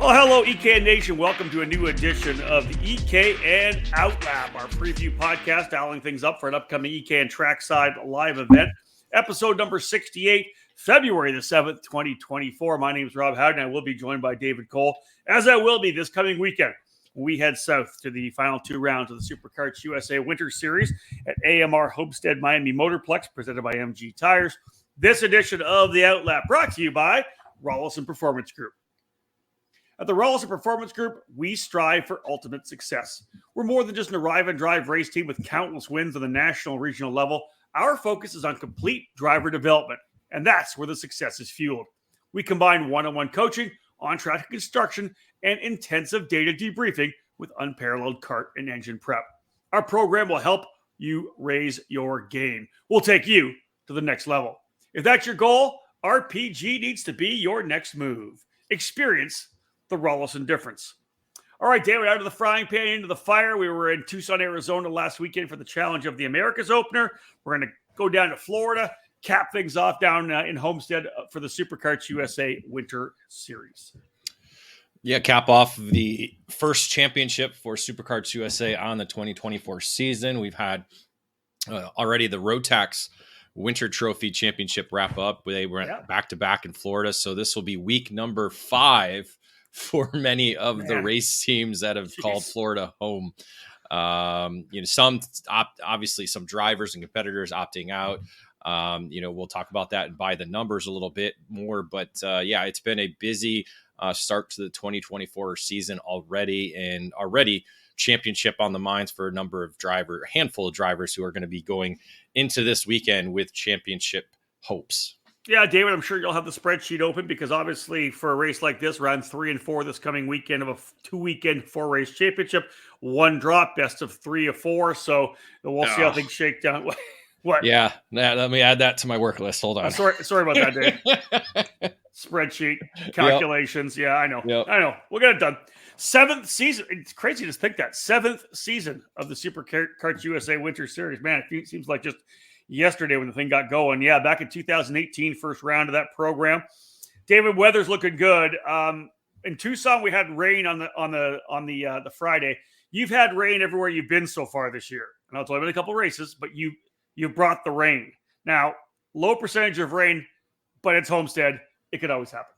Well, hello, EKN Nation. Welcome to a new edition of the EKN OutLap, our preview podcast, dialing things up for an upcoming EKN Trackside live event. Episode number 68, February the 7th, 2024. My name is Rob Howden. I will be joined by David Cole, as I will be this coming weekend. We head south to the final two rounds of the Superkarts USA Winter Series at AMR Homestead Miami Motorplex, presented by MG Tires. This edition of the OutLap brought to you by Rollison Performance Group. At the Rollison Performance Group, we strive for ultimate success. We're more than just an arrive and drive race team with countless wins on the national and regional level. Our focus is on complete driver development, and that's where the success is fueled. We combine one-on-one coaching, on-track construction, and intensive data debriefing with unparalleled kart and engine prep. Our program will help you raise your game. We'll take you to the next level. If that's your goal, RPG needs to be your next move. Experience the Rollison difference. All right, David, out of the frying pan into the fire. We were in Tucson, Arizona last weekend for the Challenge of the Americas opener. We're going to go down to Florida, cap things off down in Homestead for the Superkarts USA Winter Series. Yeah, cap off the first championship for Superkarts USA on the 2024 season. We've had already the Rotax Winter Trophy Championship wrap up. They went back-to-back in Florida, so this will be week number 5 for many of the race teams that have called Florida home. Some obviously some drivers and competitors opting out. We'll talk about that and by the numbers a little bit more, but it's been a busy start to the 2024 season already, and already championship on the minds for a handful of drivers who are going to be going into this weekend with championship hopes. Yeah, David, I'm sure you'll have the spreadsheet open because obviously for a race like this, round 3 and 4 this coming weekend of a 2-weekend 4-race championship, one drop, best of 3 of 4. So we'll see how things shake down. What? Yeah, let me add that to my work list. Hold on. Sorry about that, Dave. Spreadsheet, calculations. Yep. Yeah, I know. Yep. I know. We'll get it done. 7th season. It's crazy to think that. 7th season of the Superkarts USA Winter Series. Man, it seems like just yesterday when the thing got going. Yeah, back in 2018, first round of that program. David, weather's looking good. In Tucson, we had rain on the Friday. You've had rain everywhere you've been so far this year. And I'll tell you, been a couple races, but you brought the rain. Now, low percentage of rain, but it's Homestead. It could always happen.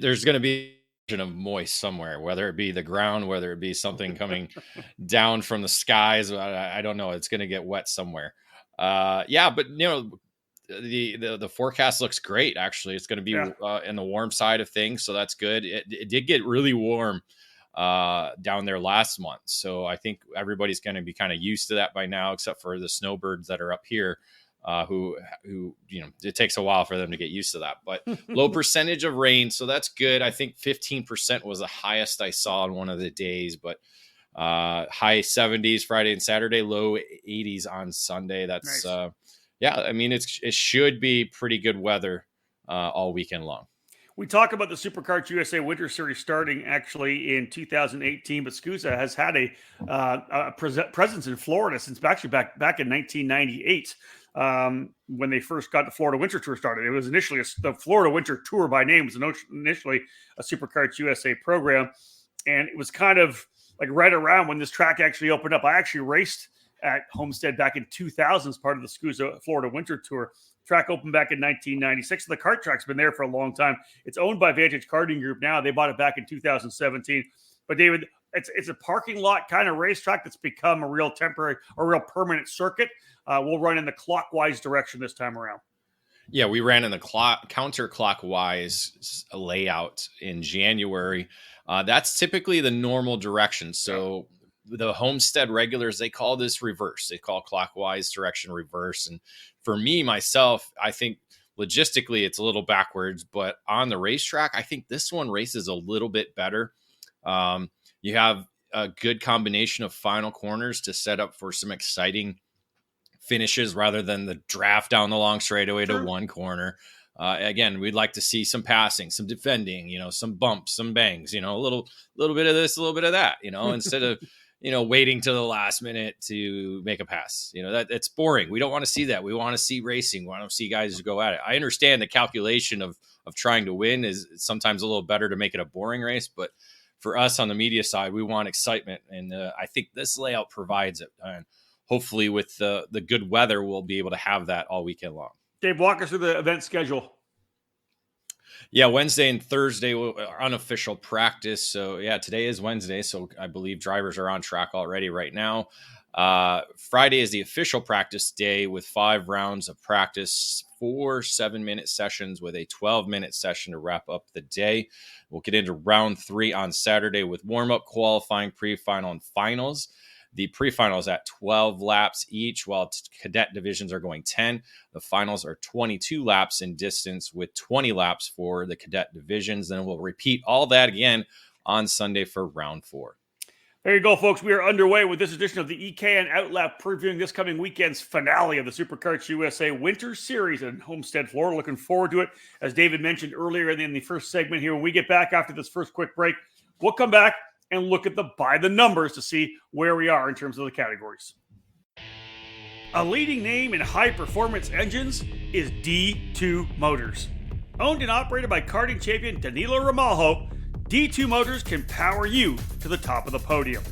There's going to be of moist somewhere, whether it be the ground, whether it be something coming down from the skies. I don't know. It's going to get wet somewhere. But the forecast looks great. Actually, it's going to be in the warm side of things, so that's good. It did get really warm down there last month, so I think everybody's going to be kind of used to that by now, except for the snowbirds that are up here, who it takes a while for them to get used to that. But low percentage of rain, so that's good. I think 15% was the highest I saw on one of the days, but high 70s Friday and Saturday, low 80s on Sunday. That's nice. It should be pretty good weather all weekend long. We talk about the Superkarts USA Winter Series starting actually in 2018, but SCUSA has had a presence in Florida since actually back in 1998 when they first got the Florida Winter Tour started. It was initially the Florida Winter Tour by name. It was initially a Superkarts USA program, and it was kind of like right around when this track actually opened up. I actually raced at Homestead back in 2000 as part of the SCUSA Florida Winter Tour. Track opened back in 1996. The kart track's been there for a long time. It's owned by Vantage Karting Group now. They bought it back in 2017. But David, it's a parking lot kind of racetrack that's become a real permanent circuit. We'll run in the clockwise direction this time around. Yeah, we ran in the counterclockwise layout in January. That's typically the normal direction. So the Homestead regulars, they call this reverse. They call clockwise direction reverse. And for me, myself, I think logistically it's a little backwards, but on the racetrack, I think this one races a little bit better. You have a good combination of final corners to set up for some exciting finishes rather than the draft down the long straightaway to one corner. Again, we'd like to see some passing, some defending, some bumps, some bangs, a little bit of this, a little bit of that, instead of, waiting to the last minute to make a pass. That's boring. We don't want to see that. We want to see racing. We want to see guys go at it. I understand the calculation of trying to win is sometimes a little better to make it a boring race, but for us on the media side, we want excitement. And I think this layout provides it. And hopefully with the good weather, we'll be able to have that all weekend long. Dave, walk us through the event schedule. Yeah, Wednesday and Thursday are unofficial practice. So, today is Wednesday. So, I believe drivers are on track already right now. Friday is the official practice day with 5 rounds of practice, 4 7-minute sessions with a 12-minute session to wrap up the day. We'll get into round 3 on Saturday with warm-up, qualifying, pre-final, and finals. The pre-finals at 12 laps each, while cadet divisions are going 10. The finals are 22 laps in distance with 20 laps for the cadet divisions. Then we'll repeat all that again on Sunday for round 4. There you go, folks. We are underway with this edition of the EKN OutLap, previewing this coming weekend's finale of the Superkarts USA Winter Series in Homestead, Florida. Looking forward to it. As David mentioned earlier in the first segment here, when we get back after this first quick break, we'll come back and look at by the numbers to see where we are in terms of the categories. A leading name in high-performance engines is D2 Motors. Owned and operated by karting champion Danilo Ramalho, D2 Motors can power you to the top of the podium.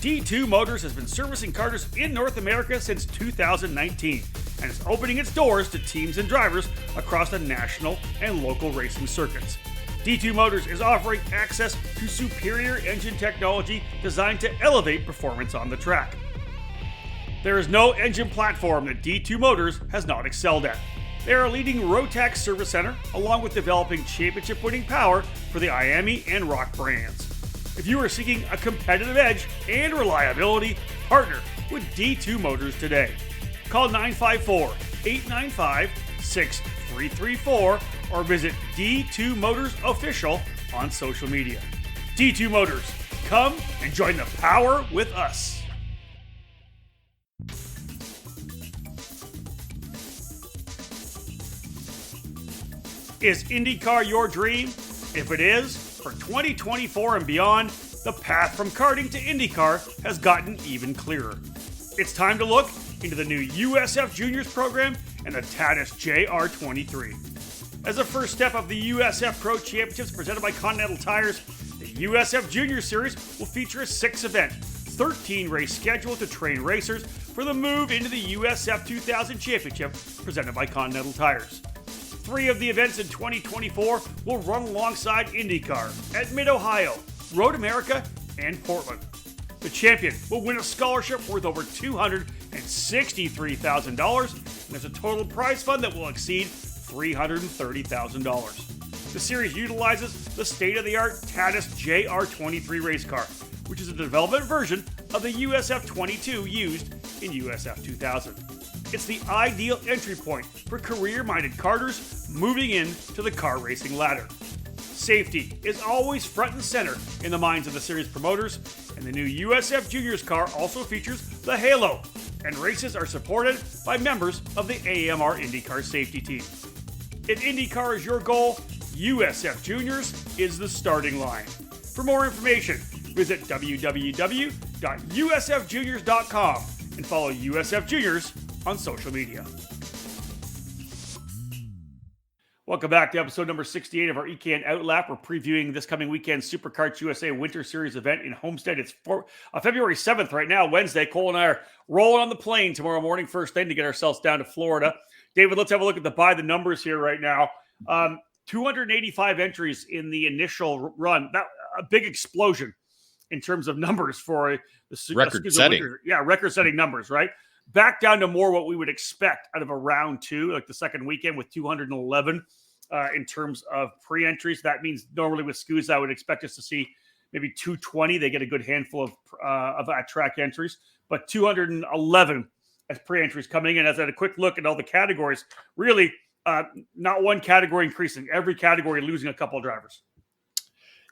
D2 Motors has been servicing karters in North America since 2019 and is opening its doors to teams and drivers across the national and local racing circuits. D2 Motors is offering access to superior engine technology designed to elevate performance on the track. There is no engine platform that D2 Motors has not excelled at. They are a leading Rotax service center, along with developing championship-winning power for the IAME and ROC brands. If you are seeking a competitive edge and reliability, partner with D2 Motors today. Call 954-895-6334 or visit D2 Motors Official on social media. D2 Motors, come and join the power with us. Is IndyCar your dream? If it is, for 2024 and beyond, the path from karting to IndyCar has gotten even clearer. It's time to look into the new USF Juniors program and the Tatis JR23. As a first step of the USF Pro Championships presented by Continental Tires, the USF Junior Series will feature a 6-event, 13-race schedule to train racers for the move into the USF 2000 Championship presented by Continental Tires. 3 of the events in 2024 will run alongside IndyCar at Mid-Ohio, Road America, and Portland. The champion will win a scholarship worth over $263,000, and there's a total prize fund that will exceed $330,000. The series utilizes the state-of-the-art Tatis JR23 race car, which is a development version of the USF 22 used in USF 2000. It's the ideal entry point for career-minded karters moving into the car racing ladder. Safety is always front and center in the minds of the series promoters, and the new USF Juniors car also features the Halo, and races are supported by members of the AMR IndyCar safety team. If IndyCar is your goal, USF Juniors is the starting line. For more information, visit www.usfjuniors.com and follow USF Juniors on social media. Welcome back to episode number 68 of our EKN OutLap. We're previewing this coming weekend Superkarts USA Winter Series event in Homestead. It's February 7th right now, Wednesday. Cole and I are rolling on the plane tomorrow morning, first thing, to get ourselves down to Florida. David, let's have a look at the numbers here right now. 285 entries in the initial run. That a big explosion in terms of numbers for the record-setting. Record-setting numbers, right? Back down to more what we would expect out of a round 2, like the second weekend with 211 in terms of pre-entries. That means normally with SCUSA, I would expect us to see maybe 220. They get a good handful of at-track entries, but 211 as pre-entries coming in. As I had a quick look at all the categories, really not one category increasing. Every category losing a couple of drivers.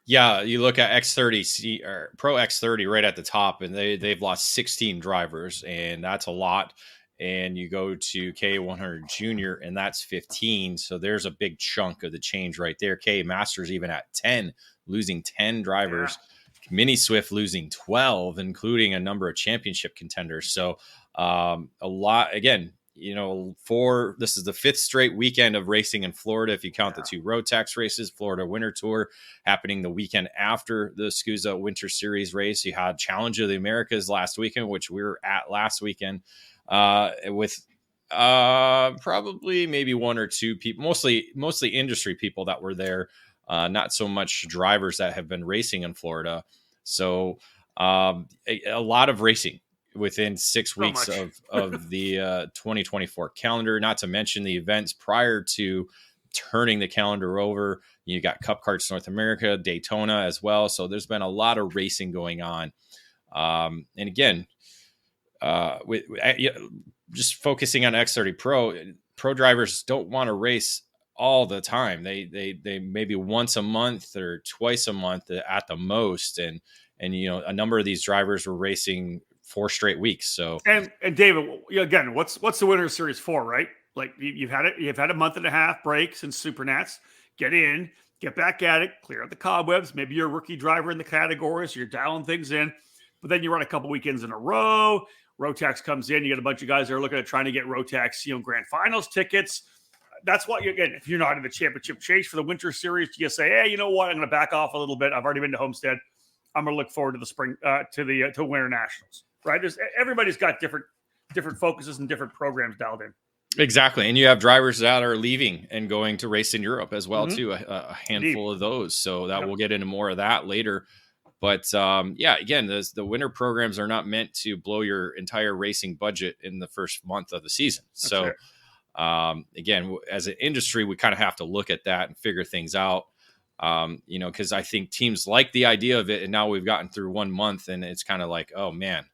Yeah, you look at X30 or Pro X30 right at the top, and they've lost 16 drivers, and that's a lot. And you go to K100 Junior, and that's 15. So there's a big chunk of the change right there. K Masters even at 10, losing 10 drivers. Mini Swift losing 12, including a number of championship contenders. So a lot, again, this is the 5th straight weekend of racing in Florida. If you count the 2 road tax races, Florida Winter Tour happening the weekend after the SCUSA Winter Series race. You had Challenge of the Americas last weekend, which we were at last weekend, with probably maybe 1 or 2 people, mostly industry people that were there, not so much drivers that have been racing in Florida. So a lot of racing within 6 weeks of the 2024 calendar, not to mention the events prior to turning the calendar over. You got Cup Karts North America, Daytona as well. So there's been a lot of racing going on. And again, just focusing on X30 Pro drivers don't want to race all the time. They maybe once a month or twice a month at the most. And a number of these drivers were racing 4 straight weeks. So and David, again, what's the Winter Series for, right? Like you've had a month and a half break since Supernats. Get in, get back at it, clear out the cobwebs. Maybe you're a rookie driver in the categories, so you're dialing things in, but then you run a couple weekends in a row. Rotax comes in, you get a bunch of guys that are looking at trying to get Rotax, grand finals tickets. That's why, again, if you're not in the championship chase for the Winter Series, you say, hey, you know what? I'm going to back off a little bit. I've already been to Homestead. I'm going to look forward to the spring, to Winter Nationals. Right? Everybody's got different focuses and different programs dialed in. Exactly. And you have drivers that are leaving and going to race in Europe as well, too, a handful of those. So that we'll get into more of that later. But again, the winter programs are not meant to blow your entire racing budget in the first month of the season. That's so again, as an industry, we kind of have to look at that and figure things out. Because I think teams like the idea of it. And now we've gotten through 1 month and it's kind of like, oh, man.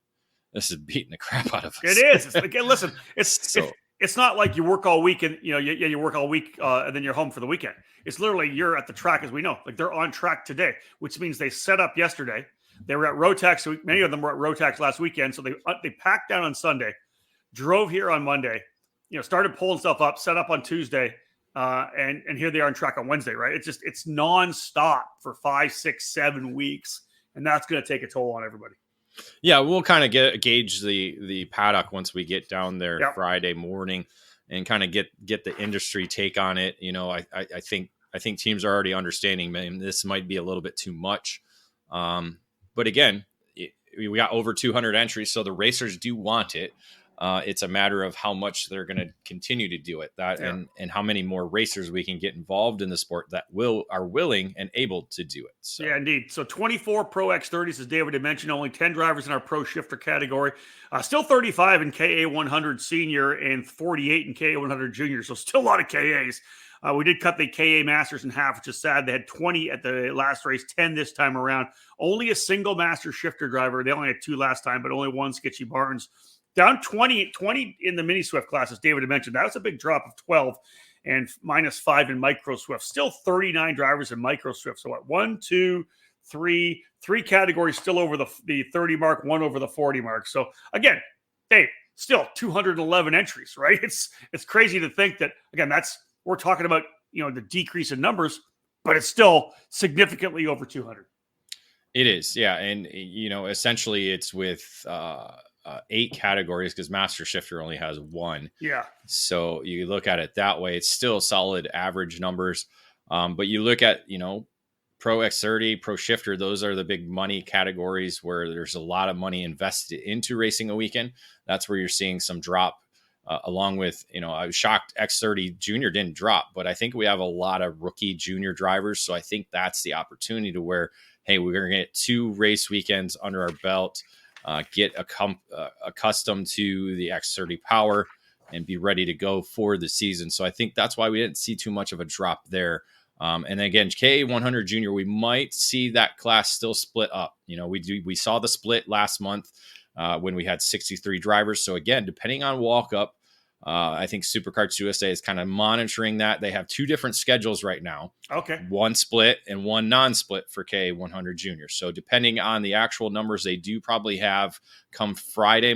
This is beating the crap out of us. It is. Listen, it's not like you work all week and you work all week and then you're home for the weekend. It's literally you're at the track, as we know. Like they're on track today, which means they set up yesterday. They were at Rotax. So many of them were at Rotax last weekend, so they packed down on Sunday, drove here on Monday, started pulling stuff up, set up on Tuesday, and here they are on track on Wednesday. Right? It's nonstop for 5, 6, 7 weeks, and that's going to take a toll on everybody. Yeah, we'll kind of gauge the paddock once we get down there Friday morning and kind of get the industry take on it. I think teams are already understanding, man, this might be a little bit too much. But again, we got over 200 entries, so the racers do want it. It's a matter of how much they're going to continue to do it, and how many more racers we can get involved in the sport that are willing and able to do it. So. Yeah, indeed. So 24 Pro X30s, as David had mentioned, only 10 drivers in our Pro Shifter category. Still 35 in KA100 Senior and 48 in KA100 Junior. So still a lot of KAs. We did cut the KA Masters in half, which is sad. They had 20 at the last race, 10 this time around. Only a single Master Shifter driver. They only had 2 last time, but only 1, Sketchy Barnes. Down 20 in the Mini Swift class, as David had mentioned. That was a big drop of 12 and -5 in Micro Swift. Still 39 drivers in Micro Swift. So what? 1, 2, 3 categories still over the 30 mark, 1 over the 40 mark. So again, Dave, still 211 entries, right? It's crazy to think that, again, we're talking about, the decrease in numbers, but it's still significantly over 200. It is. Yeah. And, essentially it's with, 8 categories because Master Shifter only has 1. Yeah. So you look at it that way, it's still solid average numbers. But you look at, Pro X30, Pro Shifter, those are the big money categories where there's a lot of money invested into racing a weekend. That's where you're seeing some drop along with, I was shocked X30 Junior didn't drop, but I think we have a lot of rookie junior drivers. So I think that's the opportunity to where, hey, we're going to get 2 race weekends under our belt. Get accustomed to the X30 power and be ready to go for the season. So I think that's why we didn't see too much of a drop there. And again, K100 Junior, we might see that class still split up. We saw the split last month when we had 63 drivers. So again, depending on walk up, I think Superkarts USA is kind of monitoring that. They have 2 different schedules right now. Okay. 1 split and 1 non-split for K100 Junior. So depending on the actual numbers they do probably have come Friday,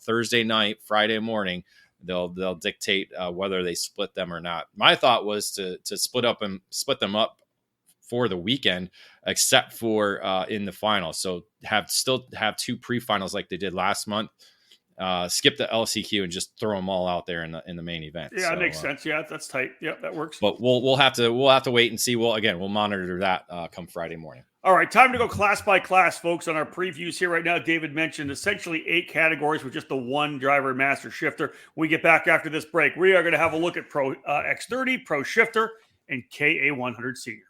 Thursday night, Friday morning, they'll dictate whether they split them or not. My thought was to split them up for the weekend, except for in the final. So still have 2 pre-finals like they did last month. Skip the LCQ and just throw them all out there in the main event. Yeah, that makes sense. Yeah, that's tight. Yeah, that works. But we'll have to wait and see. We'll monitor that come Friday morning. All right, time to go class by class, folks, on our previews here right now. David mentioned essentially 8 categories with just the one driver master shifter. When we get back after this break, we are going to have a look at Pro X30, Pro Shifter, and KA100 Senior.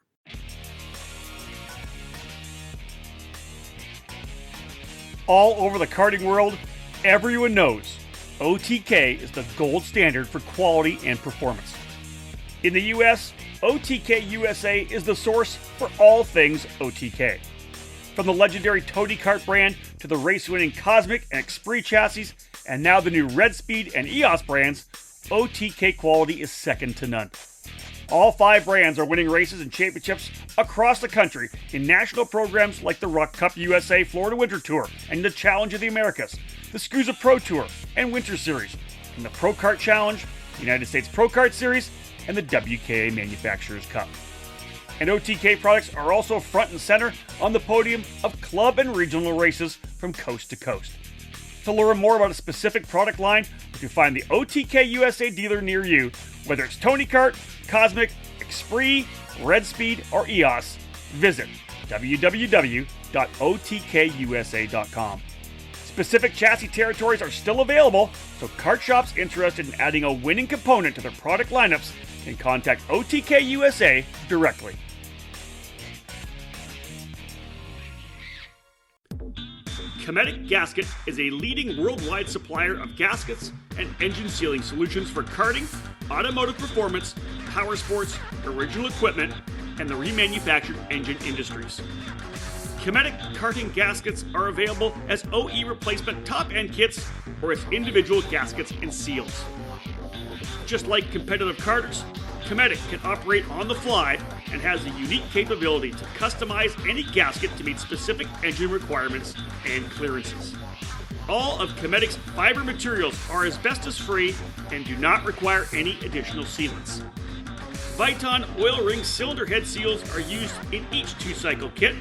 All over the karting world, everyone knows OTK is the gold standard for quality and performance. In the U.S., OTK USA is the source for all things OTK. From the legendary Tony Kart brand to the race-winning Cosmic and Esprit chassis, and now the new Red Speed and EOS brands, OTK quality is second to none. All 5 brands are winning races and championships across the country in national programs like the Rock Cup USA Florida Winter Tour and the Challenge of the Americas, the SCUSA Pro Tour and Winter Series, and the Pro Kart Challenge, the United States Pro Kart Series, and the WKA Manufacturers Cup. And OTK products are also front and center on the podium of club and regional races from coast to coast. To learn more about a specific product line, or to find the OTK USA dealer near you, whether it's Tony Kart, Cosmic, Esprit, Red Speed, or EOS, visit www.otkusa.com. Specific chassis territories are still available, so kart shops interested in adding a winning component to their product lineups can contact OTK USA directly. Cometic Gasket is a leading worldwide supplier of gaskets and engine sealing solutions for karting, automotive performance, power sports, original equipment, and the remanufactured engine industries. Cometic karting gaskets are available as OE replacement top-end kits or as individual gaskets and seals. Just like competitive karters, Cometic can operate on the fly and has a unique capability to customize any gasket to meet specific engine requirements and clearances. All of Cometic's fiber materials are asbestos-free and do not require any additional sealants. Viton oil ring cylinder head seals are used in each 2-cycle kit,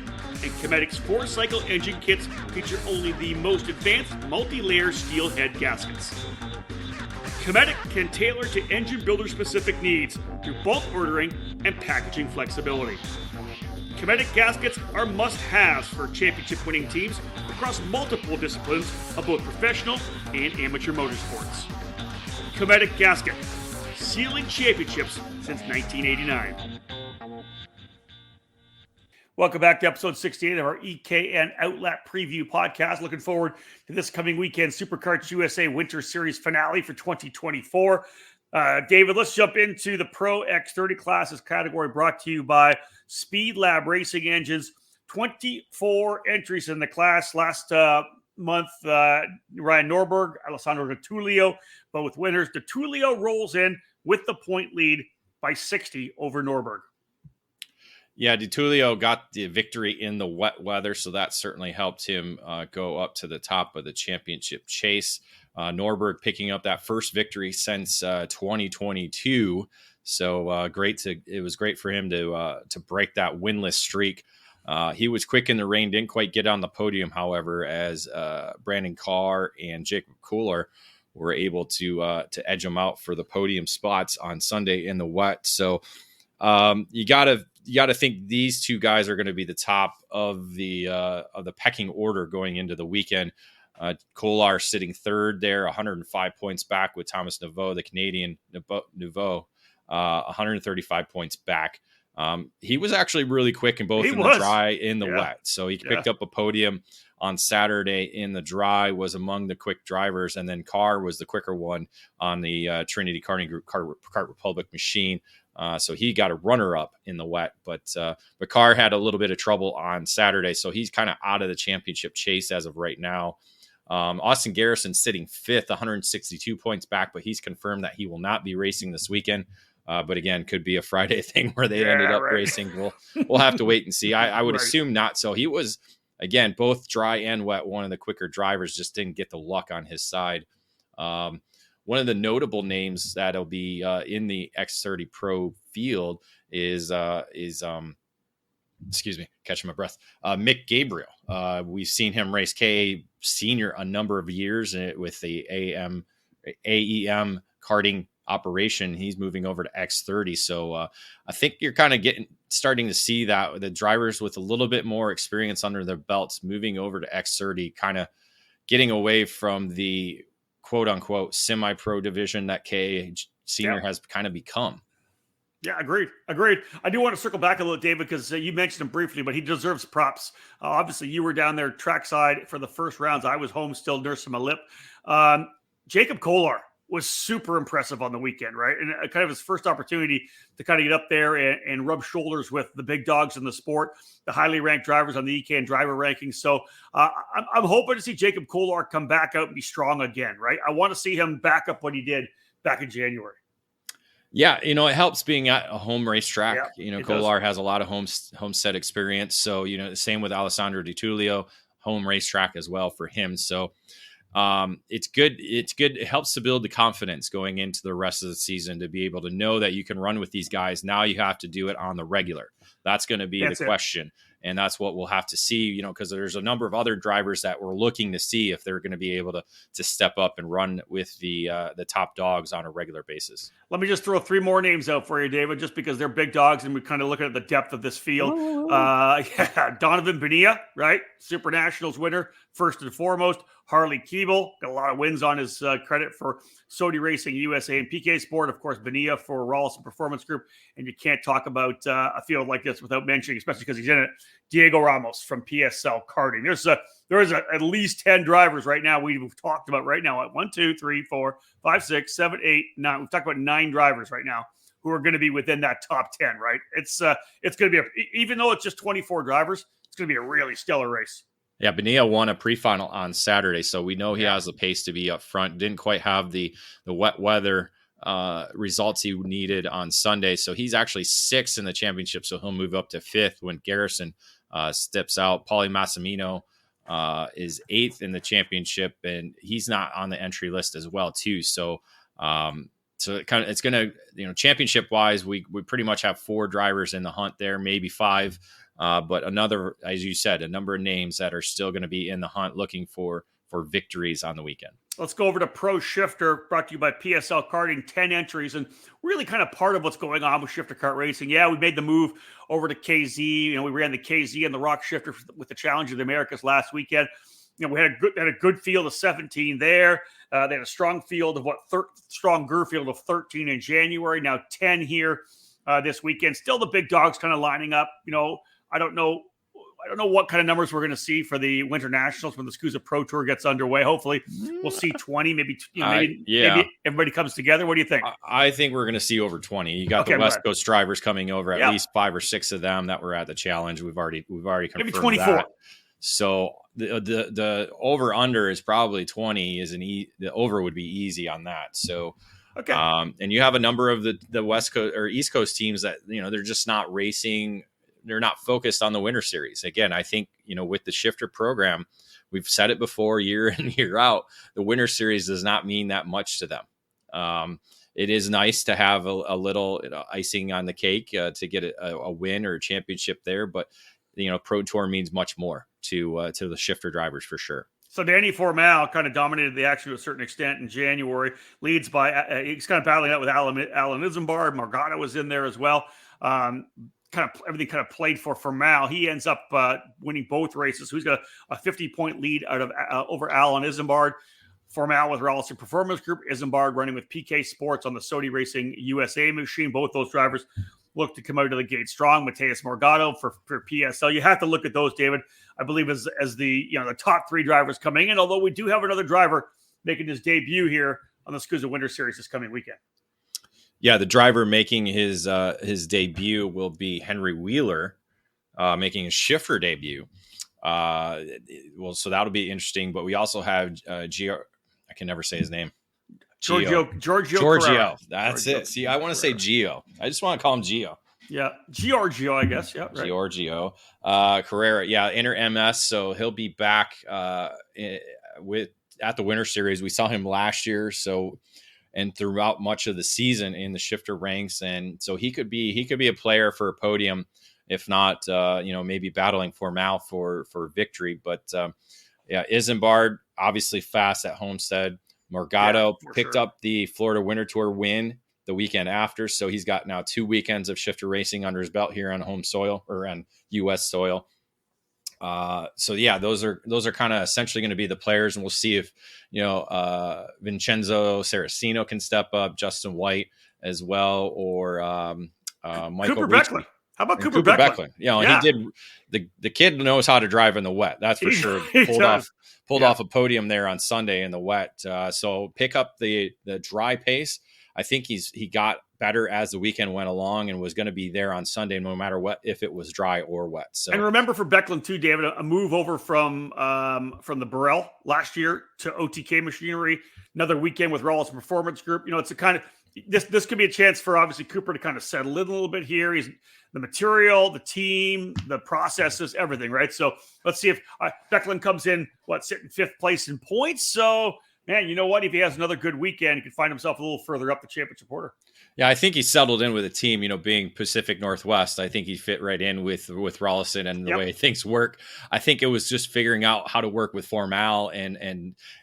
and Cometic's 4-cycle engine kits feature only the most advanced multi-layer steel head gaskets. Cometic can tailor to engine builder specific needs through bulk ordering and packaging flexibility. Cometic gaskets are must-haves for championship winning teams across multiple disciplines of both professional and amateur motorsports. Cometic Gasket, sealing championships since 1989. Welcome back to episode 68 of our EKN OutLap preview podcast. Looking forward to this coming weekend Superkarts USA Winter Series finale for 2024. David, let's jump into the Pro X30 classes category brought to you by Speed Lab Racing Engines. 24 entries in the class last month. Ryan Norberg, Alessandro D'Attulio, both winners. D'Attulio rolls in with the point lead by 60 over Norberg. Yeah, D'Attulio got the victory in the wet weather, so that certainly helped him go up to the top of the championship chase. Norberg picking up that first victory since 2022, so it was great for him to break that winless streak. He was quick in the rain, didn't quite get on the podium, however, as Brandon Carr and Jacob Kohler were able to edge him out for the podium spots on Sunday in the wet. So you got to think these two guys are going to be the top of the pecking order going into the weekend. Kohler sitting third there, 105 points back with Thomas Nouveau, the Canadian Nouveau, 135 points back. He was actually really quick in both the dry and the wet. So he picked up a podium on Saturday in the dry, was among the quick drivers. And then Carr was the quicker one on the Trinity Karting Group Kart Republic machine. So he got a runner-up in the wet, but Carr had a little bit of trouble on Saturday, so he's kind of out of the championship chase as of right now. Austin Garrison sitting fifth, 162 points back, but he's confirmed that he will not be racing this weekend. But again, could be a Friday thing where they ended up racing. We'll have to wait and see. I would assume not. So he was, again, both dry and wet, one of the quicker drivers, just didn't get the luck on his side. One of the notable names that'll be in the X30 Pro field is excuse me, catching my breath. Mick Gabriel. We've seen him race KA Senior a number of years with the AEM karting operation. He's moving over to X30. So I think you're kind of starting to see that the drivers with a little bit more experience under their belts moving over to X30, kind of getting away from the quote unquote semi-pro division that KA Senior has kind of become. Yeah, agreed. I do want to circle back a little, David, because you mentioned him briefly, but he deserves props. Obviously, you were down there trackside for the first rounds. I was home still nursing my lip. Jacob Kolar was super impressive on the weekend, right? And kind of his first opportunity to kind of get up there and rub shoulders with the big dogs in the sport, the highly ranked drivers on the EKN driver rankings. So I'm hoping to see Jacob Kolar come back out and be strong again, right? I want to see him back up what he did back in January. Yeah, it helps being at a home racetrack. Yeah, Kolar has a lot of homestead experience. So, the same with Alessandro Di Tullio, home racetrack as well for him. So it's good. It's good. It helps to build the confidence going into the rest of the season to be able to know that you can run with these guys. Now you have to do it on the regular. That's going to be the question. And that's what we'll have to see, because there's a number of other drivers that we're looking to see if they're going to be able to step up and run with the top dogs on a regular basis. Let me just throw 3 more names out for you, David, just because they're big dogs and we're kind of looking at the depth of this field. Donovan Bonilla, right? Super Nationals winner, first and foremost. Harley Keeble, got a lot of wins on his credit for Sodi Racing USA and PK Sport. Of course, Bonilla for Rawlson Performance Group. And you can't talk about a field like this without mentioning, especially because he's in it, Diego Ramos from PSL Karting. There's at least 10 drivers right now we've talked about right now. 1, 2, 3, 4, 5, 6, 7, 8, 9. We've talked about 9 drivers right now who are going to be within that top 10, right? It's going to be, even though it's just 24 drivers, it's going to be a really stellar race. Yeah, Bonilla won a pre-final on Saturday, so we know he has the pace to be up front. Didn't quite have the wet weather results he needed on Sunday, so he's actually 6th in the championship, so he'll move up to 5th when Garrison steps out. Paulie Massimino is 8th in the championship, and he's not on the entry list as well, too. So it's going to, championship wise, we pretty much have 4 drivers in the hunt there, maybe 5. But another, as you said, a number of names that are still going to be in the hunt looking for victories on the weekend. Let's go over to Pro Shifter, brought to you by PSL Karting, 10 entries, and really kind of part of what's going on with Shifter Kart Racing. Yeah, we made the move over to KZ. We ran the KZ and the Rock Shifter with the Challenge of the Americas last weekend. We had a good field of 17 there. They had a strong field of stronger field of 13 in January. Now 10 here this weekend. Still the big dogs kind of lining up. I don't know what kind of numbers we're going to see for the Winter Nationals when the SCUSA Pro Tour gets underway. Hopefully, we'll see 20, maybe everybody comes together. What do you think? I think we're going to see over 20. You got the West Coast drivers coming over, at least 5 or 6 of them that were at the challenge. We've already confirmed maybe 24. That. So the over under is probably 20. The over would be easy on that. So. Okay. And you have a number of the West Coast or East Coast teams that they're just not racing. They're not focused on the Winter Series. Again, I think, with the Shifter program, we've said it before year in, year out, the Winter Series does not mean that much to them. It is nice to have a little icing on the cake to get a win or a championship there. But, Pro Tour means much more to the Shifter drivers for sure. So Danny Formal kind of dominated the action to a certain extent in January. Leads by he's kind of battling out with Alan Isambard. Morgado was in there as well. Everything kind of played for Formal. He ends up winning both races. So he's got a 50-point lead over Alan Isambard. Formal with Rawlson Performance Group. Isambard running with PK Sports on the Sodi Racing USA machine. Both those drivers look to come out of the gate strong. Mateus Morgado for PSL. You have to look at those, David, I believe, as the top 3 drivers coming in, although we do have another driver making his debut here on the SCUSA Winter Series this coming weekend. Yeah, the driver making his debut will be Henry Wheeler, making his Shifter debut. So that'll be interesting. But we also have Gio. I can never say his name. Giorgio. That's Giorgio. See, I want to say Gio. I just want to call him Gio. Yeah, Giorgio, I guess. Yeah, right. Giorgio Carrera. Yeah, Inter MS. So he'll be back at the Winter Series. We saw him last year. And throughout much of the season in the Shifter ranks, and so he could be a player for a podium if not, maybe battling Formal for victory. But Isambard obviously fast at Homestead. Morgado picked up the Florida Winter Tour win the weekend after, so he's got now 2 weekends of shifter racing under his belt here on home soil or on U.S. soil. Those are kind of essentially going to be the players, and we'll see if Vincenzo Saraceno can step up, Justin White as well, or Michael Cooper Becklin. How about Cooper Becklin? He did. The kid knows how to drive in the wet. That's for sure. Pulled off a podium there on Sunday in the wet. So pick up the dry pace. I think he got better as the weekend went along and was going to be there on Sunday, no matter what, if it was dry or wet. So, and remember for Becklin too, David, a move over from the Burrell last year to OTK Machinery, another weekend with Rawls Performance Group. It's a kind of, this could be a chance for obviously Cooper to kind of settle in a little bit here. He's the material, the team, the processes, everything, right? So let's see if Becklin comes in, sitting 5th place in points. So, man, you know what? If he has another good weekend, he could find himself a little further up the championship order. Yeah, I think he settled in with a team, being Pacific Northwest. I think he fit right in with Rollison and the way things work. I think it was just figuring out how to work with Formal and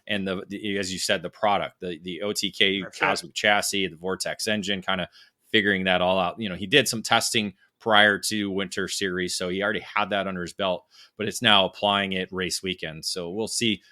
the as you said, the product, the OTK Cosmic chassis, the Vortex engine, kind of figuring that all out. He did some testing prior to Winter Series, so he already had that under his belt, but it's now applying it race weekend. So we'll see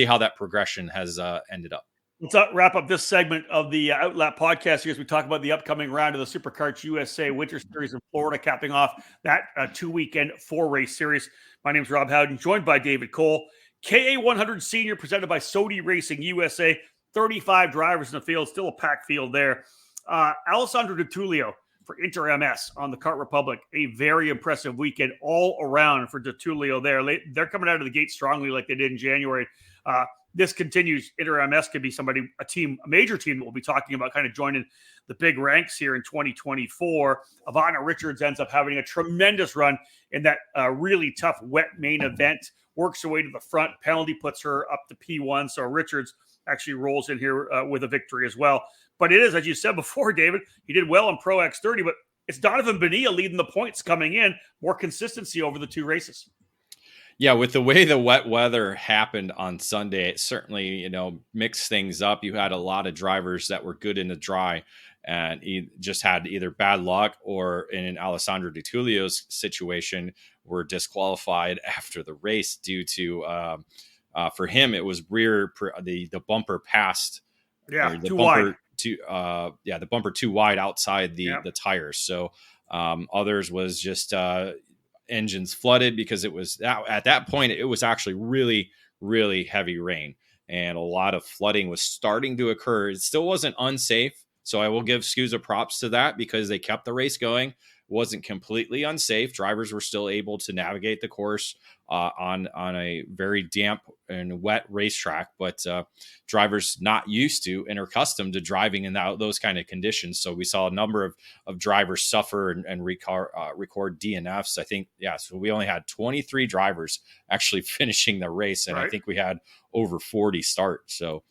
how that progression has ended up. Let's wrap up this segment of the OutLap podcast here as we talk about the upcoming round of the Superkarts USA Winter Series in Florida, capping off that 2-weekend 4-race series. My name is Rob Howden, joined by David Cole. KA100 Senior presented by Sodi Racing USA. 35 drivers in the field, still a packed field there. Alessandro DiTullio for Inter MS on the Kart Republic. A very impressive weekend all around for DiTullio there. They're coming out of the gate strongly like they did in January. This continues. Inter MS could be a major team that we'll be talking about kind of joining the big ranks here in 2024. Ivana Richards ends up having a tremendous run in that really tough wet main event, works her way to the front. Penalty puts her up to P1. So Richards actually rolls in here with a victory as well. But it is, as you said before, David, he did well in Pro X30, but it's Donovan Bonilla leading the points coming in. More consistency over the 2 races. Yeah, with the way the wet weather happened on Sunday, it certainly, mixed things up. You had a lot of drivers that were good in the dry, and he just had either bad luck or, in Alessandro DiTullio's situation, were disqualified after the race due to, for him, it was the bumper passed. Yeah, too wide. The bumper too wide outside the tires. So others was just engines flooded because it was at that point it was actually really, really heavy rain, and a lot of flooding was starting to occur. It still wasn't unsafe, so I will give SCUSA props to that because they kept the race going. It wasn't completely unsafe. Drivers were still able to navigate the course on a very damp and wet racetrack, but drivers not used to and are accustomed to driving in those kind of conditions. So we saw a number of drivers suffer and record DNFs. I think, so we only had 23 drivers actually finishing the race, and I think we had over 40 start. So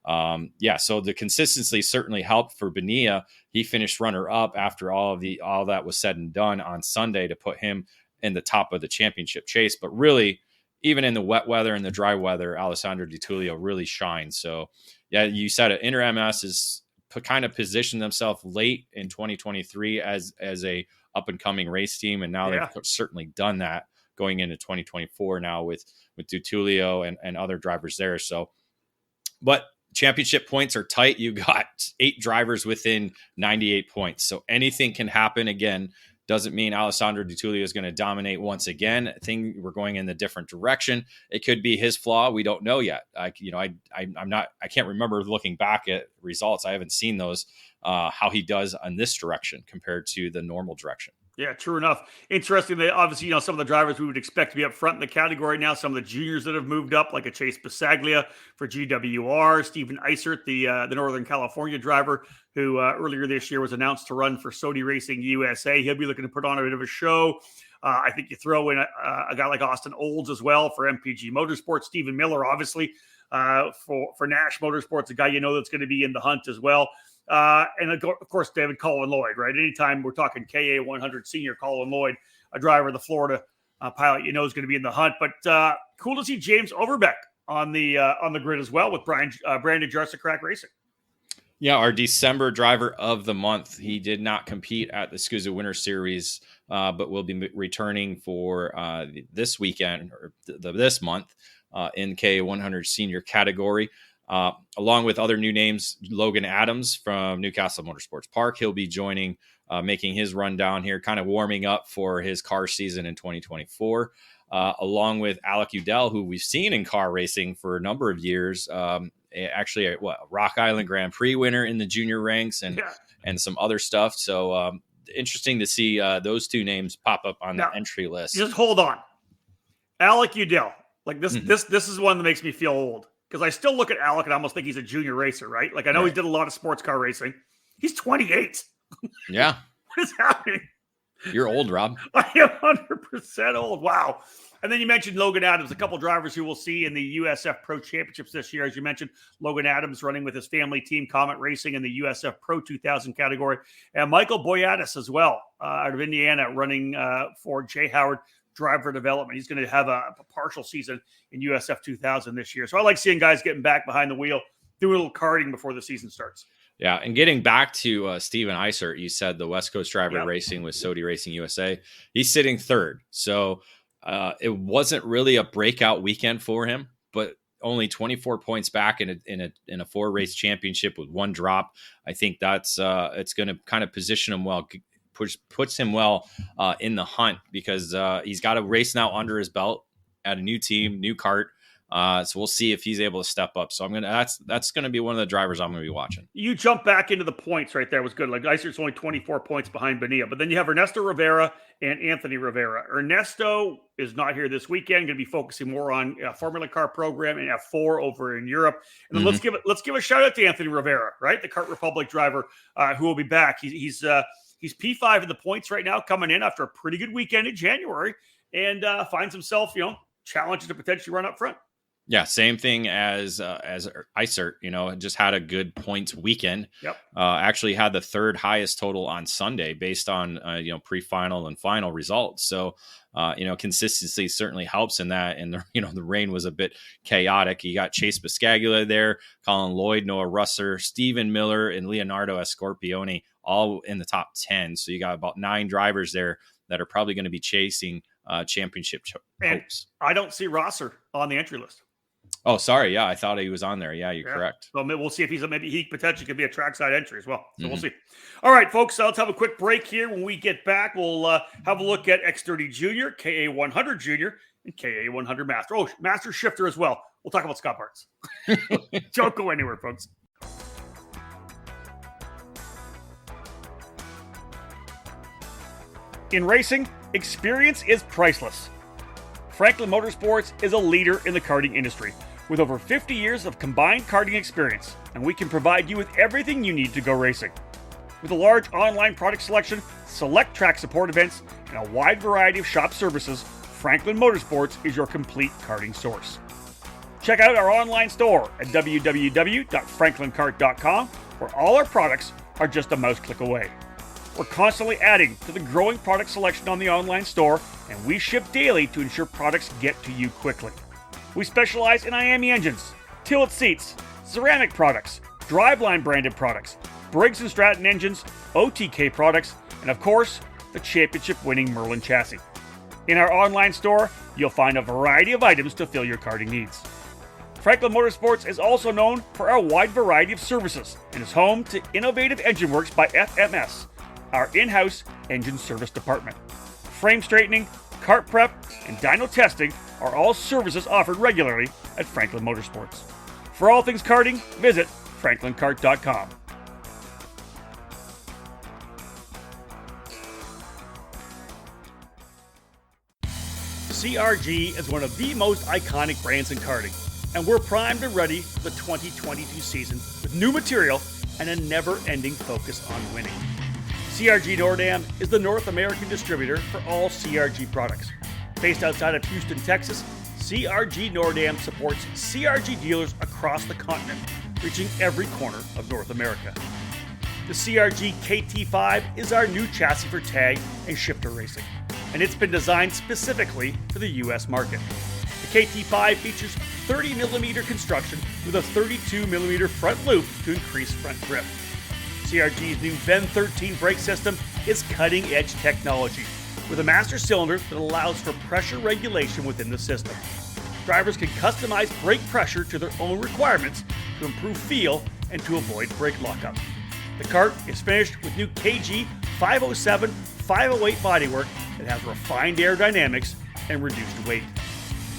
so the consistency certainly helped for Bonilla. He finished runner up after all that was said and done on Sunday to put him in the top of the championship chase. But really, even in the wet weather and the dry weather, Alessandro DiTullio really shines. So you said it, Inter MS is kind of positioned themselves late in 2023 as a up and coming race team. And now they've certainly done that going into 2024 now with DiTullio and other drivers there. So, but championship points are tight. You got 8 drivers within 98 points. So anything can happen. Again, doesn't mean Alessandro DiTullio is going to dominate once again. I think we're going in a different direction. It could be his flaw. We don't know yet. I can't remember looking back at results. I haven't seen those, how he does on this direction compared to the normal direction. Yeah, true enough. Interestingly, obviously, some of the drivers we would expect to be up front in the category now, some of the juniors that have moved up, like a Chase Bisaglia for GWR, Stephen Eisert, the Northern California driver, who earlier this year was announced to run for Sodi Racing USA. He'll be looking to put on a bit of a show. I think you throw in a guy like Austin Olds as well for MPG Motorsports. Stephen Miller, obviously, for Nash Motorsports, a guy that's going to be in the hunt as well. And of course, David Colin Lloyd, right? Anytime we're talking KA100 Senior Colin Lloyd, a driver, the Florida pilot, is going to be in the hunt. But cool to see James Overbeck on the grid as well with Brandon Jarsacrack Racing. Yeah, our December driver of the month. He did not compete at the SCUSA Winter Series, but will be returning for this weekend or this month in K100 senior category. Along with other new names, Logan Adams from Newcastle Motorsports Park. He'll be joining, making his run down here, kind of warming up for his car season in 2024. Along with Alec Udell, who we've seen in car racing for a number of years. Actually, a Rock Island Grand Prix winner in the junior ranks and some other stuff. So interesting to see those two names pop up on the entry list. Just hold on. Alec Udell. Like this is one that makes me feel old. Because I still look at Alec and I almost think he's a junior racer, right? Like I know he did a lot of sports car racing. He's 28. Yeah. What is happening? You're old, Rob. I am 100% old. Wow. And then you mentioned Logan Adams, a couple drivers who we'll see in the USF Pro Championships this year. As you mentioned, Logan Adams running with his family team, Comet Racing, in the USF Pro 2000 category. And Michael Boyatis as well, out of Indiana, running for Jay Howard Driver Development. He's going to have a partial season in USF 2000 this year. So I like seeing guys getting back behind the wheel, doing a little karting before the season starts. Yeah, and getting back to Steven Eisert, you said the West Coast Driver Racing with Sodi Racing USA. He's sitting third. So it wasn't really a breakout weekend for him, but only 24 points back in a 4-race championship with one drop. I think that's it's going to kind of position him well, puts him well in the hunt because he's got a race now under his belt at a new team, new kart. So we'll see if he's able to step up. So that's going to be one of the drivers I'm going to be watching. You jump back into the points right there was good. Like Eisert's only 24 points behind Bonilla, but then you have Ernesto Rivera and Anthony Rivera. Ernesto is not here this weekend. Going to be focusing more on Formula Car program and F4 over in Europe. And then let's give a shout out to Anthony Rivera, right? The Kart Republic driver who will be back. He's P5 in the points right now, coming in after a pretty good weekend in January, and finds himself, challenged to potentially run up front. Yeah, same thing as Eisert, just had a good points weekend. Yep. Actually had the third highest total on Sunday based on, pre-final and final results. So, consistency certainly helps in that. And, the rain was a bit chaotic. You got Chase Biscaglia there, Colin Lloyd, Noah Russer, Stephen Miller, and Leonardo Escorpione all in the top 10. So you got about 9 drivers there that are probably going to be chasing championship hopes. I don't see Rosser on the entry list. Oh, sorry. Yeah, I thought he was on there. Yeah, you're correct. So we'll see if he potentially could be a trackside entry as well. So we'll see. All right, folks, let's have a quick break here. When we get back, we'll have a look at X30 Junior, KA100 Junior, and KA100 Master. Oh, Master Shifter as well. We'll talk about Scott Parts. Don't go anywhere, folks. In racing, experience is priceless. Franklin Motorsports is a leader in the karting industry with over 50 years of combined karting experience, and we can provide you with everything you need to go racing. With a large online product selection, select track support events, and a wide variety of shop services, Franklin Motorsports is your complete karting source. Check out our online store at www.franklinkart.com, where all our products are just a mouse click away. We're constantly adding to the growing product selection on the online store, and we ship daily to ensure products get to you quickly. We specialize in IAME engines, Tillett seats, ceramic products, driveline branded products, Briggs & Stratton engines, OTK products, and of course, the championship-winning Merlin chassis. In our online store, you'll find a variety of items to fill your karting needs. Franklin Motorsports is also known for our wide variety of services and is home to Innovative Engine Works by FMS, our in-house engine service department. Frame straightening, kart prep, and dyno testing are all services offered regularly at Franklin Motorsports. For all things karting, visit franklinkart.com. CRG is one of the most iconic brands in karting, and we're primed and ready for the 2022 season with new material and a never-ending focus on winning. CRG Nordam is the North American distributor for all CRG products. Based outside of Houston, Texas, CRG Nordam supports CRG dealers across the continent, reaching every corner of North America. The CRG KT5 is our new chassis for tag and shifter racing. and it's been designed specifically for the U.S. market. The KT5 features 30mm construction with a 32mm front loop to increase front grip. CRG's new VEN 13 brake system is cutting-edge technology with a master cylinder that allows for pressure regulation within the system. Drivers can customize brake pressure to their own requirements to improve feel and to avoid brake lockup. The kart is finished with new KG 507 508 bodywork that has refined aerodynamics and reduced weight.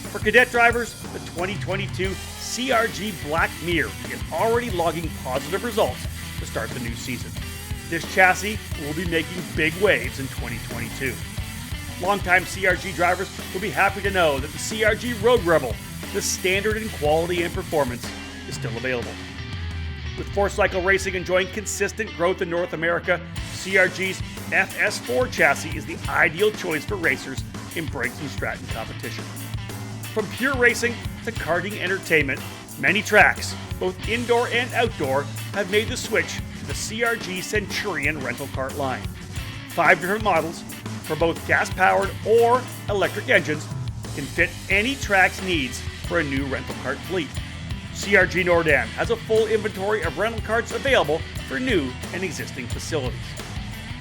For cadet drivers, the 2022 CRG Black Mirror is already logging positive results to start the new season. This chassis will be making big waves in 2022. Longtime CRG drivers will be happy to know that the CRG Road Rebel, the standard in quality and performance, is still available. With four-cycle racing enjoying consistent growth in North America, CRG's FS4 chassis is the ideal choice for racers in Briggs & Stratton competition. From pure racing to karting entertainment, many tracks, both indoor and outdoor, have made the switch to the CRG Centurion rental kart line. 5 different models for both gas-powered or electric engines can fit any track's needs for a new rental kart fleet. CRG Nordam has a full inventory of rental karts available for new and existing facilities.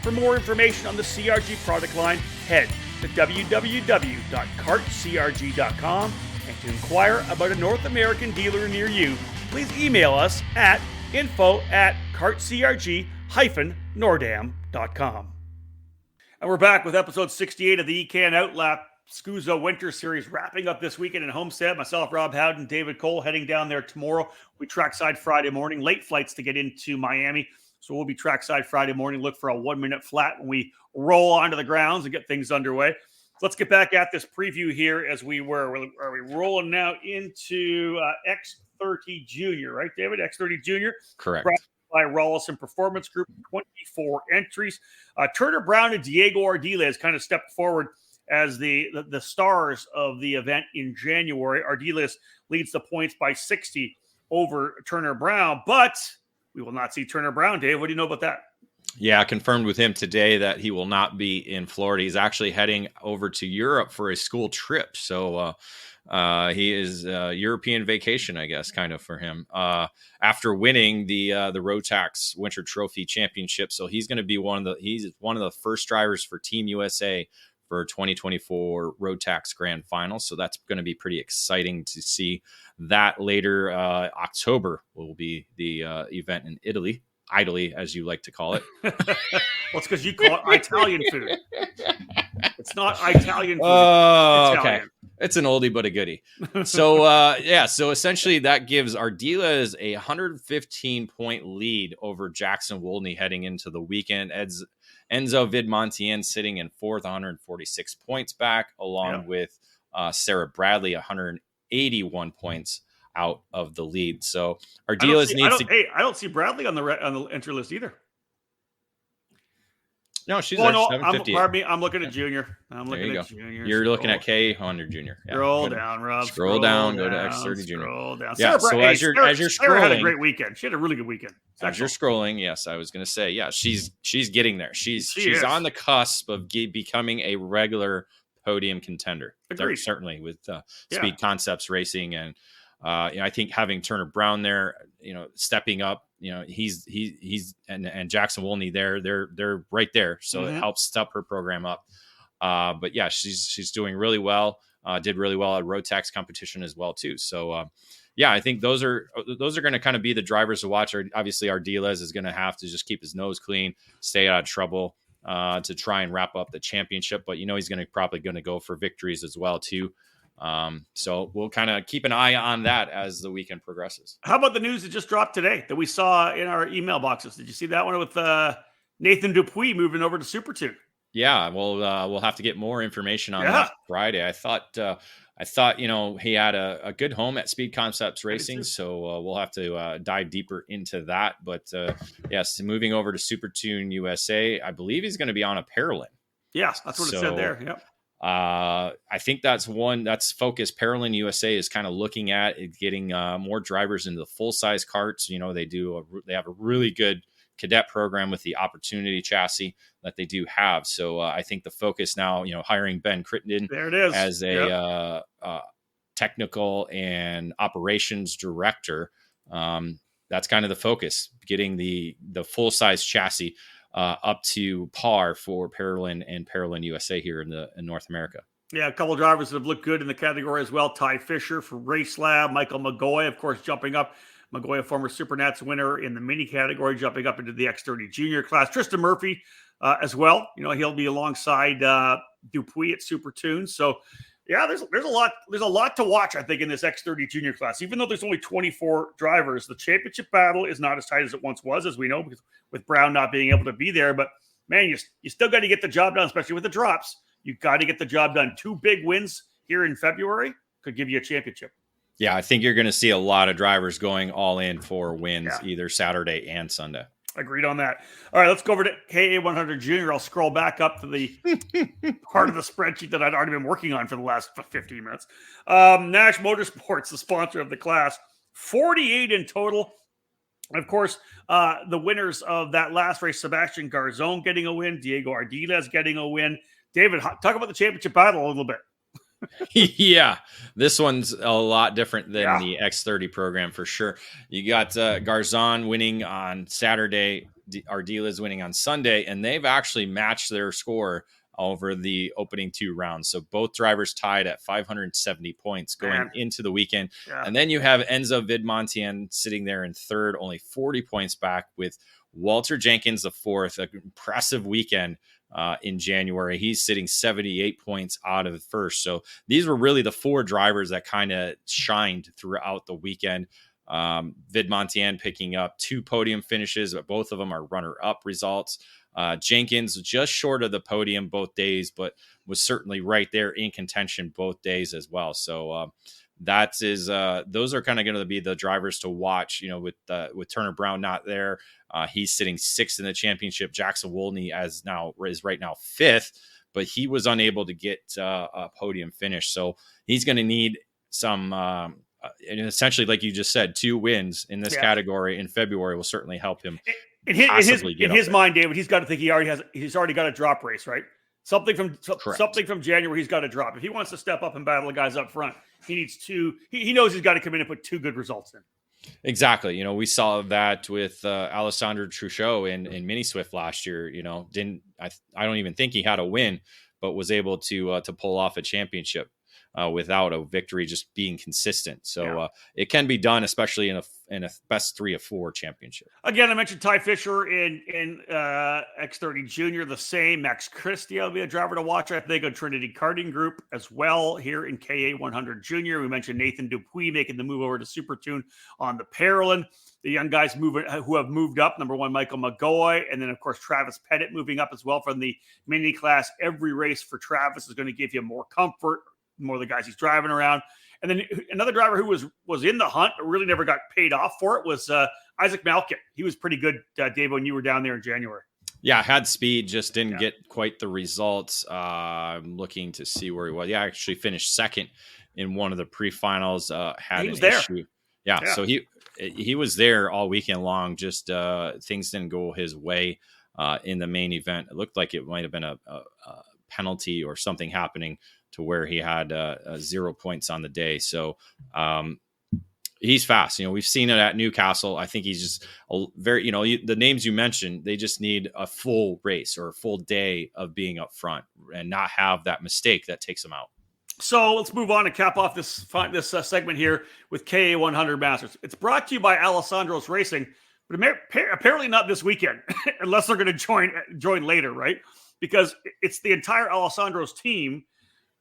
For more information on the CRG product line, head to www.kartcrg.com, and to inquire about a North American dealer near you, please email us at info@kartcrg-nordam.com. And we're back with episode 68 of the EKN OutLap SCUSA Winter Series, wrapping up this weekend in Homestead. Myself, Rob Howden, David Cole, heading down there tomorrow. We trackside Friday morning, late flights to get into Miami. So we'll be trackside Friday morning. Look for a 1-minute flat when we roll onto the grounds and get things underway. So let's get back at this preview here as we were. Are we rolling now into X30 Junior, right, David? X30 Junior. Correct. By Rawlison Performance Group, 24 entries. Turner Brown and Diego Ardiles kind of stepped forward as the stars of the event in January. Ardiles leads the points by 60 over Turner Brown, but we will not see Turner Brown. Dave, what do you know about that? Yeah, I confirmed with him today that he will not be in Florida. He's actually heading over to Europe for a school trip. So he is European vacation, I guess, kind of for him. After winning the Rotax Winter Trophy Championship, so he's going to be one of the first drivers for Team USA for 2024 Rotax Grand Final. So that's going to be pretty exciting to see that later. October will be the event in Italy, as you like to call it. Well, it's because you call it Italian food. It's not Italian food. Oh, it's okay. It's an oldie but a goodie. So, so essentially that gives Ardiles a 115-point lead over Jackson Woolney heading into the weekend. Enzo Vidmontien sitting in fourth, 146 points back, along with Sarah Bradley, 181 points out of the lead. So Ardiles I don't see Bradley on the entry list either. No, she's pardon me. I'm looking at Junior. Junior. You're looking at K Honda Junior. Yeah, scroll down, Rob. Scroll down. Go to X30 Junior. Scroll down. Yeah. So as you're scrolling, Sarah had a great weekend. She had a really good weekend. As you're scrolling, yes, I was going to say, she's getting there. She's on the cusp of becoming a regular podium contender. Certainly with Speed Concepts Racing, and I think having Turner Brown there, stepping up. He's and Jackson Woolney they're right there, so it helps step her program up. But yeah, she's doing really well. Did really well at Rotax competition as well too. So I think those are going to kind of be the drivers to watch. Obviously, Ardiles is going to have to just keep his nose clean, stay out of trouble to try and wrap up the championship. But he's probably going to go for victories as well too. So we'll kind of keep an eye on that as the weekend progresses. How about the news that just dropped today that we saw in our email boxes? Did you see that one with Nathan Dupuis moving over to Super 2? Yeah, well, we'll have to get more information on that Friday. I thought he had a good home at Speed Concepts Racing, so we'll have to dive deeper into that. But yes, moving over to Super Tune USA, I believe he's going to be on a Paralin. Yes, that's what it said there. Yep. I think that's focus. Paralin USA is kind of looking at getting more drivers into the full size karts. They have a really good cadet program with the opportunity chassis that they do have. So I think the focus now, hiring Ben Crittenden There it is. as a technical and operations director. That's kind of the focus, getting the full size chassis up to par for Parolin and Parolin USA here in North America. Yeah, a couple of drivers that have looked good in the category as well. Ty Fisher for Race Lab, Michael Magoya, of course, jumping up. Magoya, former Supernats winner in the mini category, jumping up into the X30 junior class. Tristan Murphy as well. He'll be alongside Dupuis at Super Tunes. So, yeah, there's a lot to watch, I think, in this X30 junior class. Even though there's only 24 drivers, the championship battle is not as tight as it once was, as we know, because with Brown not being able to be there. But, man, you still got to get the job done, especially with the drops. You've got to get the job done. 2 big wins here in February could give you a championship. Yeah, I think you're going to see a lot of drivers going all in for wins either Saturday and Sunday. Agreed on that. All right, let's go over to KA100 Junior. I'll scroll back up to the part of the spreadsheet that I'd already been working on for the last 15 minutes. Nash Motorsports, the sponsor of the class, 48 in total. And of course, the winners of that last race, Sebastian Garzon getting a win, Diego Ardiles getting a win. David, talk about the championship battle a little bit. Yeah, this one's a lot different than the X30 program for sure. You got Garzon winning on Saturday, Ardiles winning on Sunday, and they've actually matched their score over the opening 2 rounds. So both drivers tied at 570 points going into the weekend. Yeah. And then you have Enzo Vidmontien sitting there in third, only 40 points back, with Walter Jenkins the fourth. An impressive weekend in January. He's sitting 78 points out of first. So these were really the 4 drivers that kind of shined throughout the weekend. Vidmontien picking up 2 podium finishes, but both of them are runner-up results. Jenkins just short of the podium both days, but was certainly right there in contention both days as well. So those are kind of going to be the drivers to watch, with Turner Brown not there. He's sitting 6th in the championship. Jackson Wolney is right now 5th, but he was unable to get a podium finish. So he's going to need some, and essentially, like you just said, 2 wins in this category in February will certainly help him. In his mind, David, he's got to think he's already got a drop race, right? Something from January he's got to drop. If he wants to step up and battle the guys up front, he needs 2. He knows he's got to come in and put 2 good results in. Exactly. We saw that with Alessandro Truchot in Mini Swift last year. I don't even think he had a win, but was able to pull off a championship without a victory, just being consistent. So it can be done, especially in a best 3 of 4 championship. Again, I mentioned Ty Fisher in X30 Junior, the same. Max Christie will be a driver to watch, I think, on Trinity Karting Group as well here in KA100 Junior. We mentioned Nathan Dupuis making the move over to Super Tune on the Parolin. The young guys who have moved up, number 1, Michael Magoy, and then, of course, Travis Pettit moving up as well from the mini class. Every race for Travis is going to give you more comfort, more of the guys he's driving around. And then another driver who was in the hunt but really never got paid off for it was Isaac Malkin. He was pretty good, Dave, when you were down there in January. Yeah, had speed, just didn't get quite the results. I'm looking to see where he was. Yeah, actually finished 2nd in one of the pre-finals. Had an issue. Yeah, so he was there all weekend long. Just things didn't go his way in the main event. It looked like it might have been a penalty or something happening to where he had 0 points on the day. So he's fast. We've seen it at Newcastle. I think he's just the names you mentioned, they just need a full race or a full day of being up front and not have that mistake that takes them out. So let's move on and cap off this segment here with KA100 Masters. It's brought to you by Alessandro's Racing, but apparently not this weekend, unless they're going to join later, right? Because it's the entire Alessandro's team,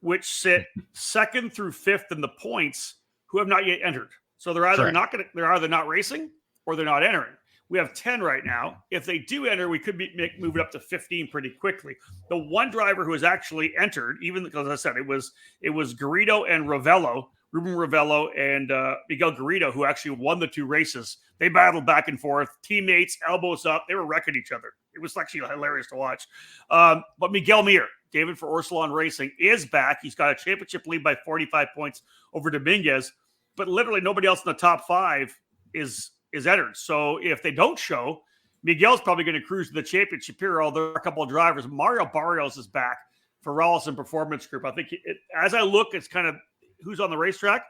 which sit 2nd through 5th in the points, who have not yet entered. So they're either not racing or they're not entering. We have 10 right now. If they do enter, we could move it up to 15 pretty quickly. The one driver who has actually entered, even because, as I said, it was Garrido and Ruben Ravello and Miguel Garrido, who actually won the 2 races. They battled back and forth, teammates, elbows up. They were wrecking each other. It was actually hilarious to watch. But Miguel Mir, David for Orsolon Racing, is back. He's got a championship lead by 45 points over Dominguez, but literally nobody else in the top 5 is entered. So if they don't show, Miguel's probably going to cruise to the championship here, although a couple of drivers. Mario Barrios is back for Rollison Performance Group. I think as I look, it's kind of who's on the racetrack.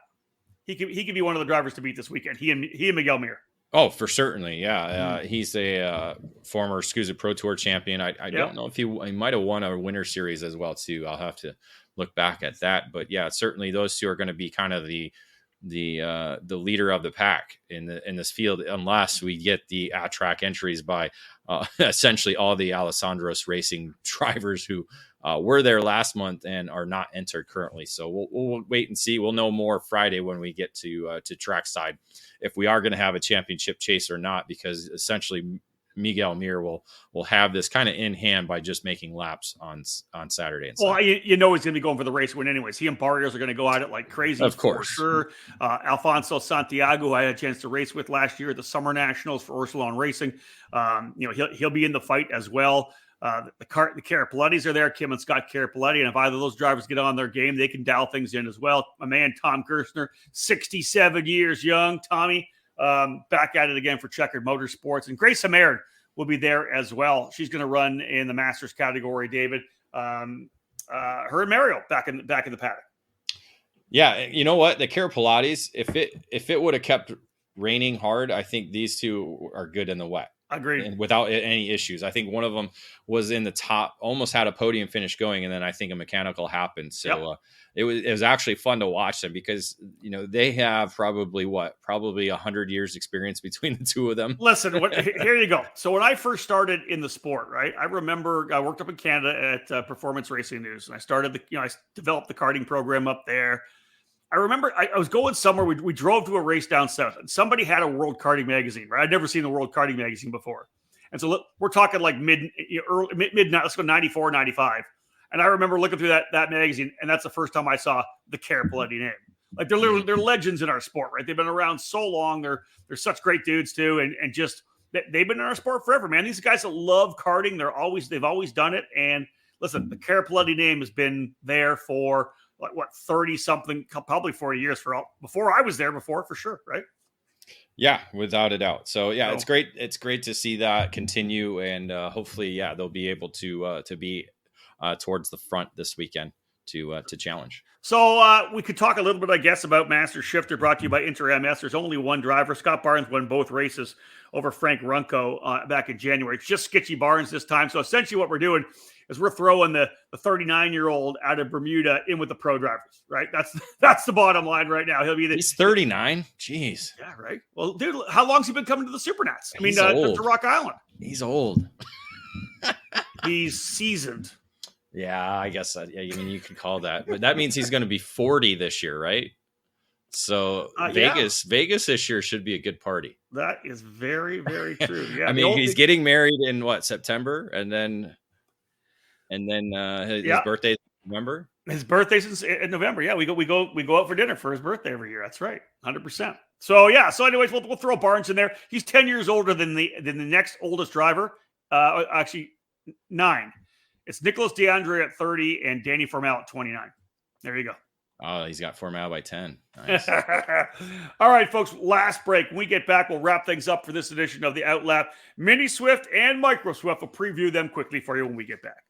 He could be one of the drivers to beat this weekend. He and Miguel Mir. Oh, for certainly, yeah. He's a former SCUSA Pro Tour champion. I don't know if he might have won a Winter Series as well too. I'll have to look back at that. But yeah, certainly those two are going to be kind of the leader of the pack in this field, unless we get the at-track entries by essentially all the Alessandros Racing drivers who were there last month and are not entered currently. So we'll wait and see. We'll know more Friday when we get to Trackside if we are going to have a championship chase or not, because essentially Miguel Mir will have this kind of in hand by just making laps on Saturday. And well, he's going to be going for the race win anyways. He and Barrios are going to go at it like crazy. Of course. For sure. Alfonso Santiago, who I had a chance to race with last year at the Summer Nationals for Ursulon Racing. He'll be in the fight as well. The Carapellettis are there, Kim and Scott Carapelletti, and if either of those drivers get on their game, they can dial things in as well. My man, Tom Gerstner, 67 years young. Tommy, back at it again for Checkered Motorsports. And Grace Hamard will be there as well. She's going to run in the Masters category, David. Her and Mario back in the paddock. Yeah, you know what? The Carapellettis, if it would have kept raining hard, I think these two are good in the wet. Agreed. And without any issues. I think one of them was in the top, almost had a podium finish going, and then I think a mechanical happened. So it was actually fun to watch them because, they have probably 100 years experience between the two of them. Listen, here you go. So when I first started in the sport, right, I remember I worked up in Canada at Performance Racing News, and I started I developed the karting program up there. I remember I was going somewhere. We drove to a race down south, and somebody had a World Karting magazine. Right, I'd never seen the World Karting magazine before, and so we're talking like midnight. Let's go 94, 95. And I remember looking through that magazine, and that's the first time I saw the Carapelletti name. Like they're legends in our sport, right? They've been around so long. They're such great dudes too, and just they've been in our sport forever, man. These guys that love karting, they've always done it. And listen, the Carapelletti name has been there for 30 something, probably 40 years before I was there for sure. Right. Yeah, without a doubt. So yeah, it's great. It's great to see that continue. And hopefully, they'll be able to be towards the front this weekend to challenge. So we could talk a little bit, I guess, about Master Shifter, brought to you by Inter MS. There's only one driver. Scott Barnes won both races over Frank Runco back in January. It's just Skitchy Barnes this time. So essentially what we're doing is we're throwing the 39-year-old out of Bermuda in with the pro drivers, right? That's the bottom line right now. He's 39. Jeez. Yeah, right. Well, dude, how long's he been coming to the Supernats? I mean, to Rock Island. He's old. He's seasoned. Yeah, I guess. You could call that, but that means he's going to be 40 this year, right? So Vegas this year should be a good party. That is very, very true. Yeah, I mean, he's getting married in September, and then his birthday, November. His birthday's in November. Yeah, we go out for dinner for his birthday every year. That's right, 100%. So anyways, we'll throw Barnes in there. He's 10 years older than the next oldest driver. Actually, 9. It's Nicholas DeAndre at 30 and Danny Formel at 29. There you go. Oh, he's got Formel by 10. Nice. All right, folks, last break. When we get back, we'll wrap things up for this edition of the OutLap. Mini Swift and Micro Swift. We'll preview them quickly for you when we get back.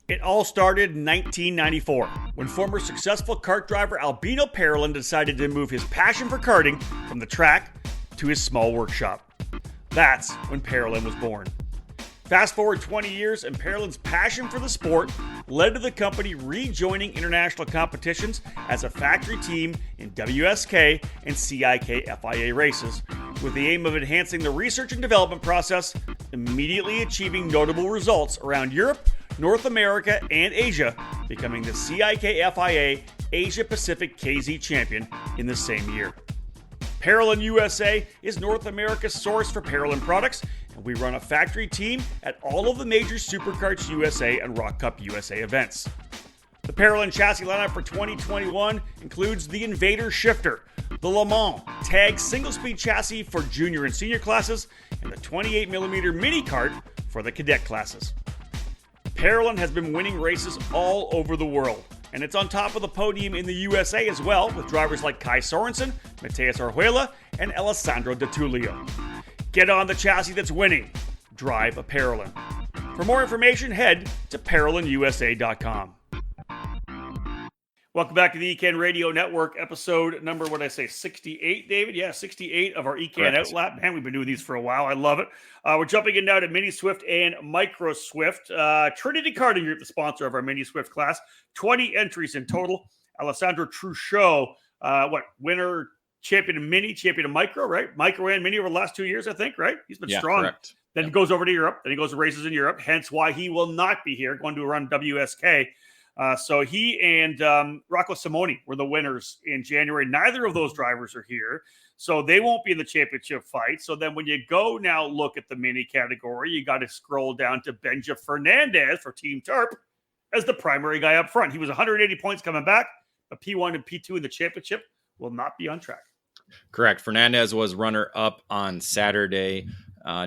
It all started in 1994 when former successful kart driver Albino Parolin decided to move his passion for karting from the track to his small workshop. That's when Parolin was born. Fast forward 20 years, and Parolin's passion for the sport led to the company rejoining international competitions as a factory team in WSK and CIK FIA races, with the aim of enhancing the research and development process, immediately achieving notable results around Europe, North America, and Asia, becoming the CIK FIA Asia Pacific KZ champion in the same year. Parolin USA is North America's source for Parolin products, and we run a factory team at all of the major Superkarts USA and Rock Cup USA events. The Parolin chassis lineup for 2021 includes the Invader Shifter, the Le Mans Tag single-speed chassis for junior and senior classes, and the 28mm mini kart for the cadet classes. Parolin has been winning races all over the world, and it's on top of the podium in the USA as well, with drivers like Kai Sorensen, Mateus Orjuela, and Alessandro De Tullio. Get on the chassis that's winning. Drive a Parolin. For more information, head to ParolinUSA.com. Welcome back to the EKN Radio Network, episode number, 68, David? Yeah, 68 of our EKN OutLap. Man, we've been doing these for a while. I love it. We're jumping in now to Mini Swift and Micro Swift. Trinity Karting Group, the sponsor of our Mini Swift class. 20 entries in total. Alessandro Truchot, winner, champion of Mini, champion of Micro, right? Micro and Mini over the last 2 years, I think, right? He's been strong. Correct. Then he goes over to Europe. Then he goes to races in Europe, hence why he will not be here, going to run WSK. So he and Rocco Simoni were the winners in January. Neither of those drivers are here, so they won't be in the championship fight. So then when you go now look at the Mini category, you got to scroll down to Benja Fernandez for Team Tarp as the primary guy up front. He was 180 points coming back, but P1 and P2 in the championship will not be on track. Correct. Fernandez was runner-up on Saturday,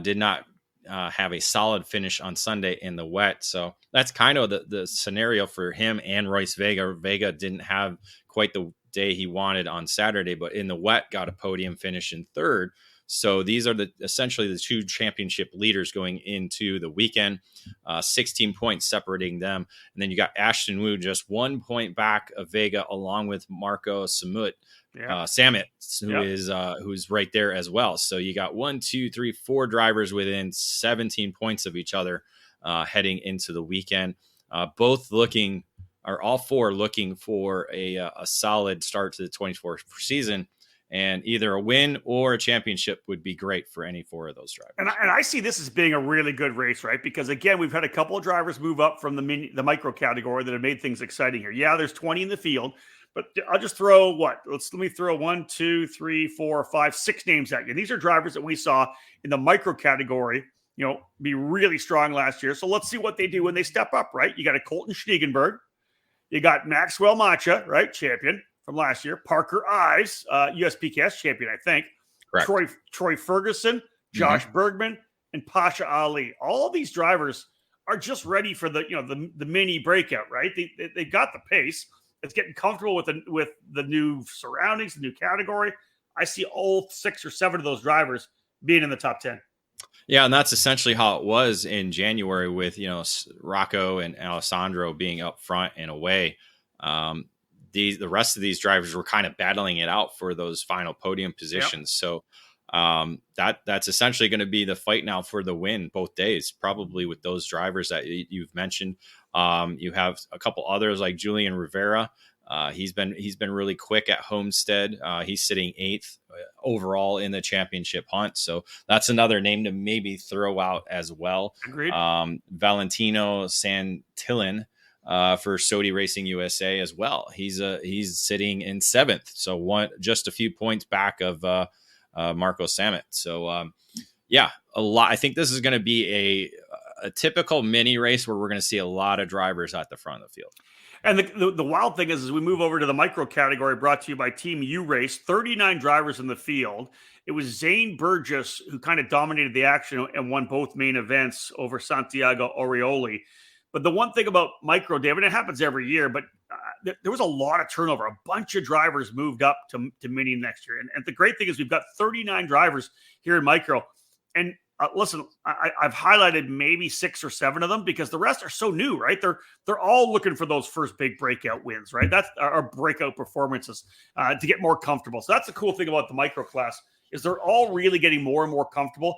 did not have a solid finish on Sunday in the wet. So that's kind of the scenario for him and Royce Vega. Vega didn't have quite the day he wanted on Saturday, but in the wet got a podium finish in third. So these are essentially the two championship leaders going into the weekend, 16 points separating them. And then you got Ashton Wu just 1 point back of Vega, along with Marco Samut. Samet, who's right there as well. So you got 4 drivers within 17 points of each other heading into the weekend. All four looking for a solid start to the 24 season, and either a win or a championship would be great for any 4 of those drivers. And I see this as being a really good race, right? Because again, we've had a couple of drivers move up from the micro category that have made things exciting here. Yeah, there's 20 in the field. But I'll just throw let me throw 1, 2, 3, 4, 5, 6 names at you. These are drivers that we saw in the micro category, be really strong last year. So let's see what they do when they step up, right? You got a Colton Schniegenberg. You got Maxwell Macha, right? Champion from last year. Parker Ives, USPKS champion, I think. Correct. Troy Ferguson, Josh Bergman, and Pasha Ali. All of these drivers are just ready for the mini breakout, right? They got the pace. It's getting comfortable with the new surroundings, the new category. I see all 6 or 7 of those drivers being in the top 10. Yeah, and that's essentially how it was in January with, Rocco and Alessandro being up front and away. The rest of these drivers were kind of battling it out for those final podium positions. Yep. So that's essentially going to be the fight now for the win both days, probably with those drivers that you've mentioned. You have a couple others like Julian Rivera. He's been really quick at Homestead. He's sitting 8th overall in the championship hunt. So that's another name to maybe throw out as well. Agreed. Valentino Santillan for Sodi Racing USA as well. He's sitting in 7th. So just a few points back of Marco Samet. So a lot. I think this is going to be a typical mini race where we're going to see a lot of drivers at the front of the field. And the wild thing is, as we move over to the micro category, brought to you by Team U Race, 39 drivers in the field. It was Zane Burgess who kind of dominated the action and won both main events over Santiago Orioli. But the one thing about micro, David, it happens every year, but there was a lot of turnover. A bunch of drivers moved up to mini next year. And the great thing is we've got 39 drivers here in micro. And listen, I've highlighted maybe 6 or 7 of them because the rest are so new, right? They're all looking for those first big breakout wins, right? That's our breakout performances to get more comfortable. So that's the cool thing about the micro class is they're all really getting more and more comfortable.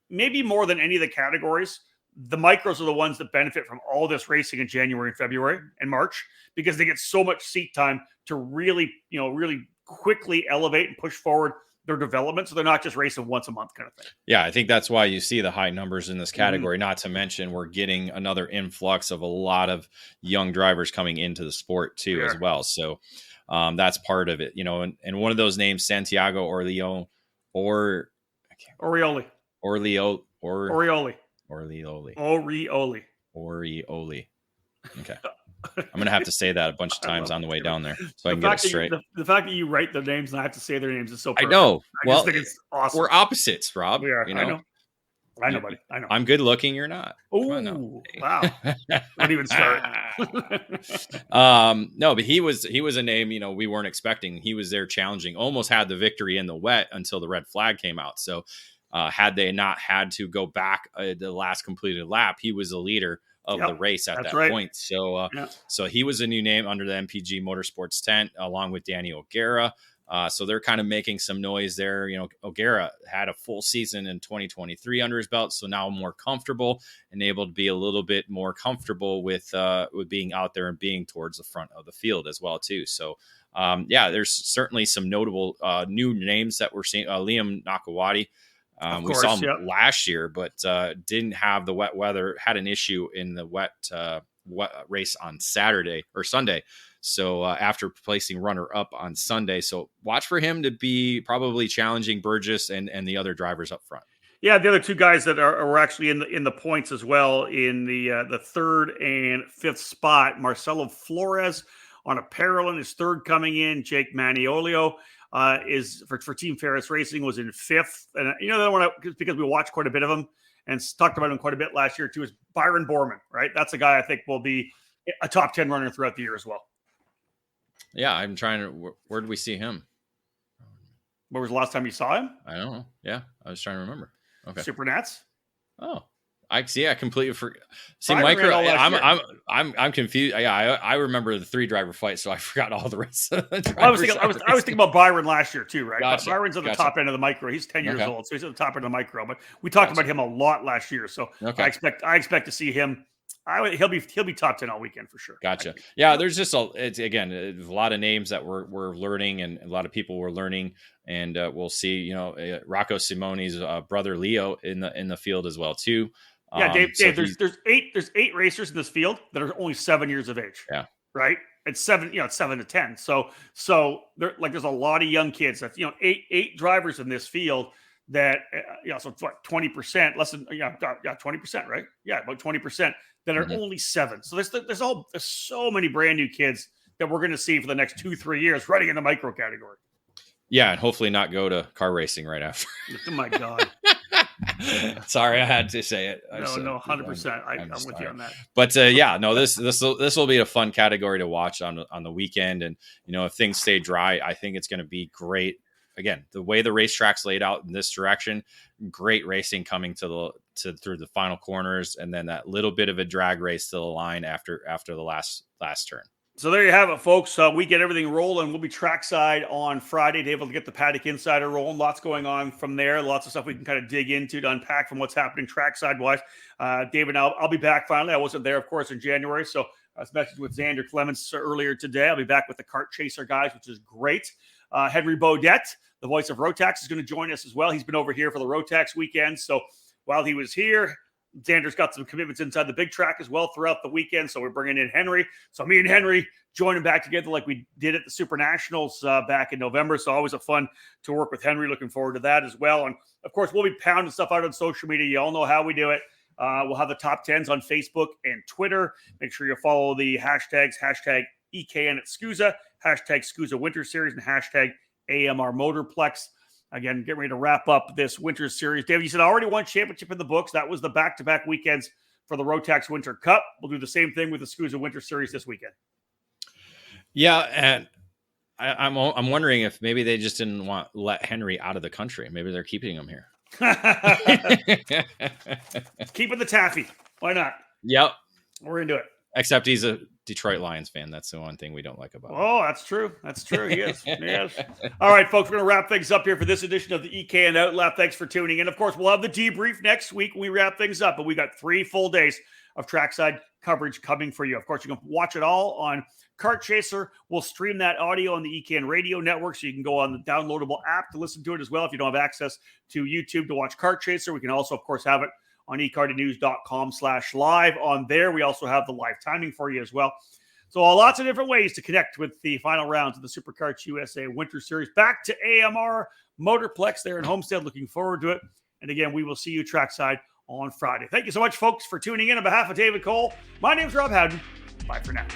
Maybe more than any of the categories, the micros are the ones that benefit from all this racing in January and February and March because they get so much seat time to really quickly elevate and push forward their development, so they're not just racing once a month kind of thing. Yeah, I think that's why you see the high numbers in this category. Not to mention we're getting another influx of a lot of young drivers coming into the sport too, as well. So that's part of it, and one of those names, Santiago Orioli. Okay. I'm going to have to say that a bunch of times on the way down there so I can get it straight. The fact that you write their names and I have to say their names is so perfect. I know. I just think it's awesome. We're opposites, Rob. We are. I know. I know, buddy. I know. I'm good looking. You're not. Oh, wow. Don't even start. No, but he was a name, we weren't expecting. He was there challenging, almost had the victory in the wet until the red flag came out. So had they not had to go back the last completed lap, he was the leader of the race at that point. So, so he was a new name under the MPG Motorsports tent, along with Danny O'Gara. So they're kind of making some noise there. O'Gara had a full season in 2023 under his belt, so now more comfortable and able to be a little bit more comfortable with being out there and being towards the front of the field as well too. So there's certainly some notable new names that we're seeing. Liam Nakawati. We saw him last year, but didn't have the wet weather, had an issue in the wet race on Saturday or Sunday. So after placing runner up on Sunday, so watch for him to be probably challenging Burgess and the other drivers up front. Yeah, the other two guys that are actually in the points as well in the third and fifth spot. Marcelo Flores on a parallel, his third coming in. Jake Maniolio is for Team Ferris Racing was in fifth, and that one because we watched quite a bit of him and talked about him quite a bit last year too. Is Byron Borman, right? That's a guy I think will be a top 10 runner throughout the year as well. Yeah, I'm trying to. Where did we see him? Where was the last time you saw him? I don't know. Yeah, I was trying to remember. Okay, Super Nats. Oh, I see. I completely forgot. See, Micro. I'm confused. Yeah, I remember the 3-driver fight, so I forgot all the rest. Of the I was thinking about Byron last year too, right? Gotcha. Byron's at the top end of the micro. He's 10 years old, so he's at the top end of the micro. But we talked about him a lot last year, so I expect to see him. He'll be top 10 all weekend for sure. Gotcha. Yeah, there's just a lot of names that we're learning, and a lot of people we're learning, and we'll see. Rocco Simone's brother Leo in the field as well too. Yeah, Dave. There's 8 racers in this field that are only 7 years of age. Yeah. Right. It's 7. It's 7 to 10. So there's a lot of young kids. That's 8 drivers in this field. That so it's what 20%, less than 20%, right? Yeah, about 20% that are only 7. So there's so many brand new kids that we're going to see for the next 2-3 years running in the micro category. Yeah, and hopefully not go to car racing right after. Oh my God. Sorry, I had to say it. No, 100%. I'm with you on that. But this will be a fun category to watch on the weekend, and if things stay dry, I think it's going to be great. Again, the way the racetrack's laid out in this direction, great racing coming through the final corners, and then that little bit of a drag race to the line after the last turn. So there you have it, folks. We get everything rolling. We'll be trackside on Friday to be able to get the Paddock Insider rolling. Lots going on from there. Lots of stuff we can kind of dig into to unpack from what's happening trackside-wise. David, I'll be back finally. I wasn't there, of course, in January, so I was messaging with Xander Clements earlier today. I'll be back with the Kart Chaser guys, which is great. Henry Beaudet, the voice of Rotax, is going to join us as well. He's been over here for the Rotax weekend. So while he was here, Xander's got some commitments inside the big track as well throughout the weekend. So we're bringing in Henry. So me and Henry joining back together like we did at the Super Nationals back in November. So always a fun to work with Henry. Looking forward to that as well. And of course, we'll be pounding stuff out on social media. You all know how we do it. We'll have the top 10s on Facebook and Twitter. Make sure you follow the hashtags, hashtag EKN at SCUSA, hashtag SCUSA Winter Series, and hashtag AMR Motorplex. Again, getting ready to wrap up this Winter Series. David, you said already one championship in the books. That was the back-to-back weekends for the Rotax Winter Cup. We'll do the same thing with the SCUSA Winter Series this weekend. Yeah, and I'm wondering if maybe they just didn't let Henry out of the country. Maybe they're keeping him here. Keeping the taffy. Why not? Yep. We're into it. Except he's a Detroit Lions fan. That's the one thing we don't like about him. Oh, that's true. That's true. He is. Yes. All right, folks, we're going to wrap things up here for this edition of the EKN OutLap. Thanks for tuning in. Of course, we'll have the debrief next week when we wrap things up, but we got 3 full days of trackside coverage coming for you. Of course, you can watch it all on Kart Chaser. We'll stream that audio on the EKN Radio Network, so you can go on the downloadable app to listen to it as well if you don't have access to YouTube to watch Kart Chaser. We can also, of course, have it on ekartingnews.com/live. On there, we also have the live timing for you as well. So lots of different ways to connect with the final rounds of the Superkarts USA Winter Series. Back to AMR Motorplex there in Homestead. Looking forward to it. And again, we will see you trackside on Friday. Thank you so much, folks, for tuning in. On behalf of David Cole, my name's Rob Howden. Bye for now.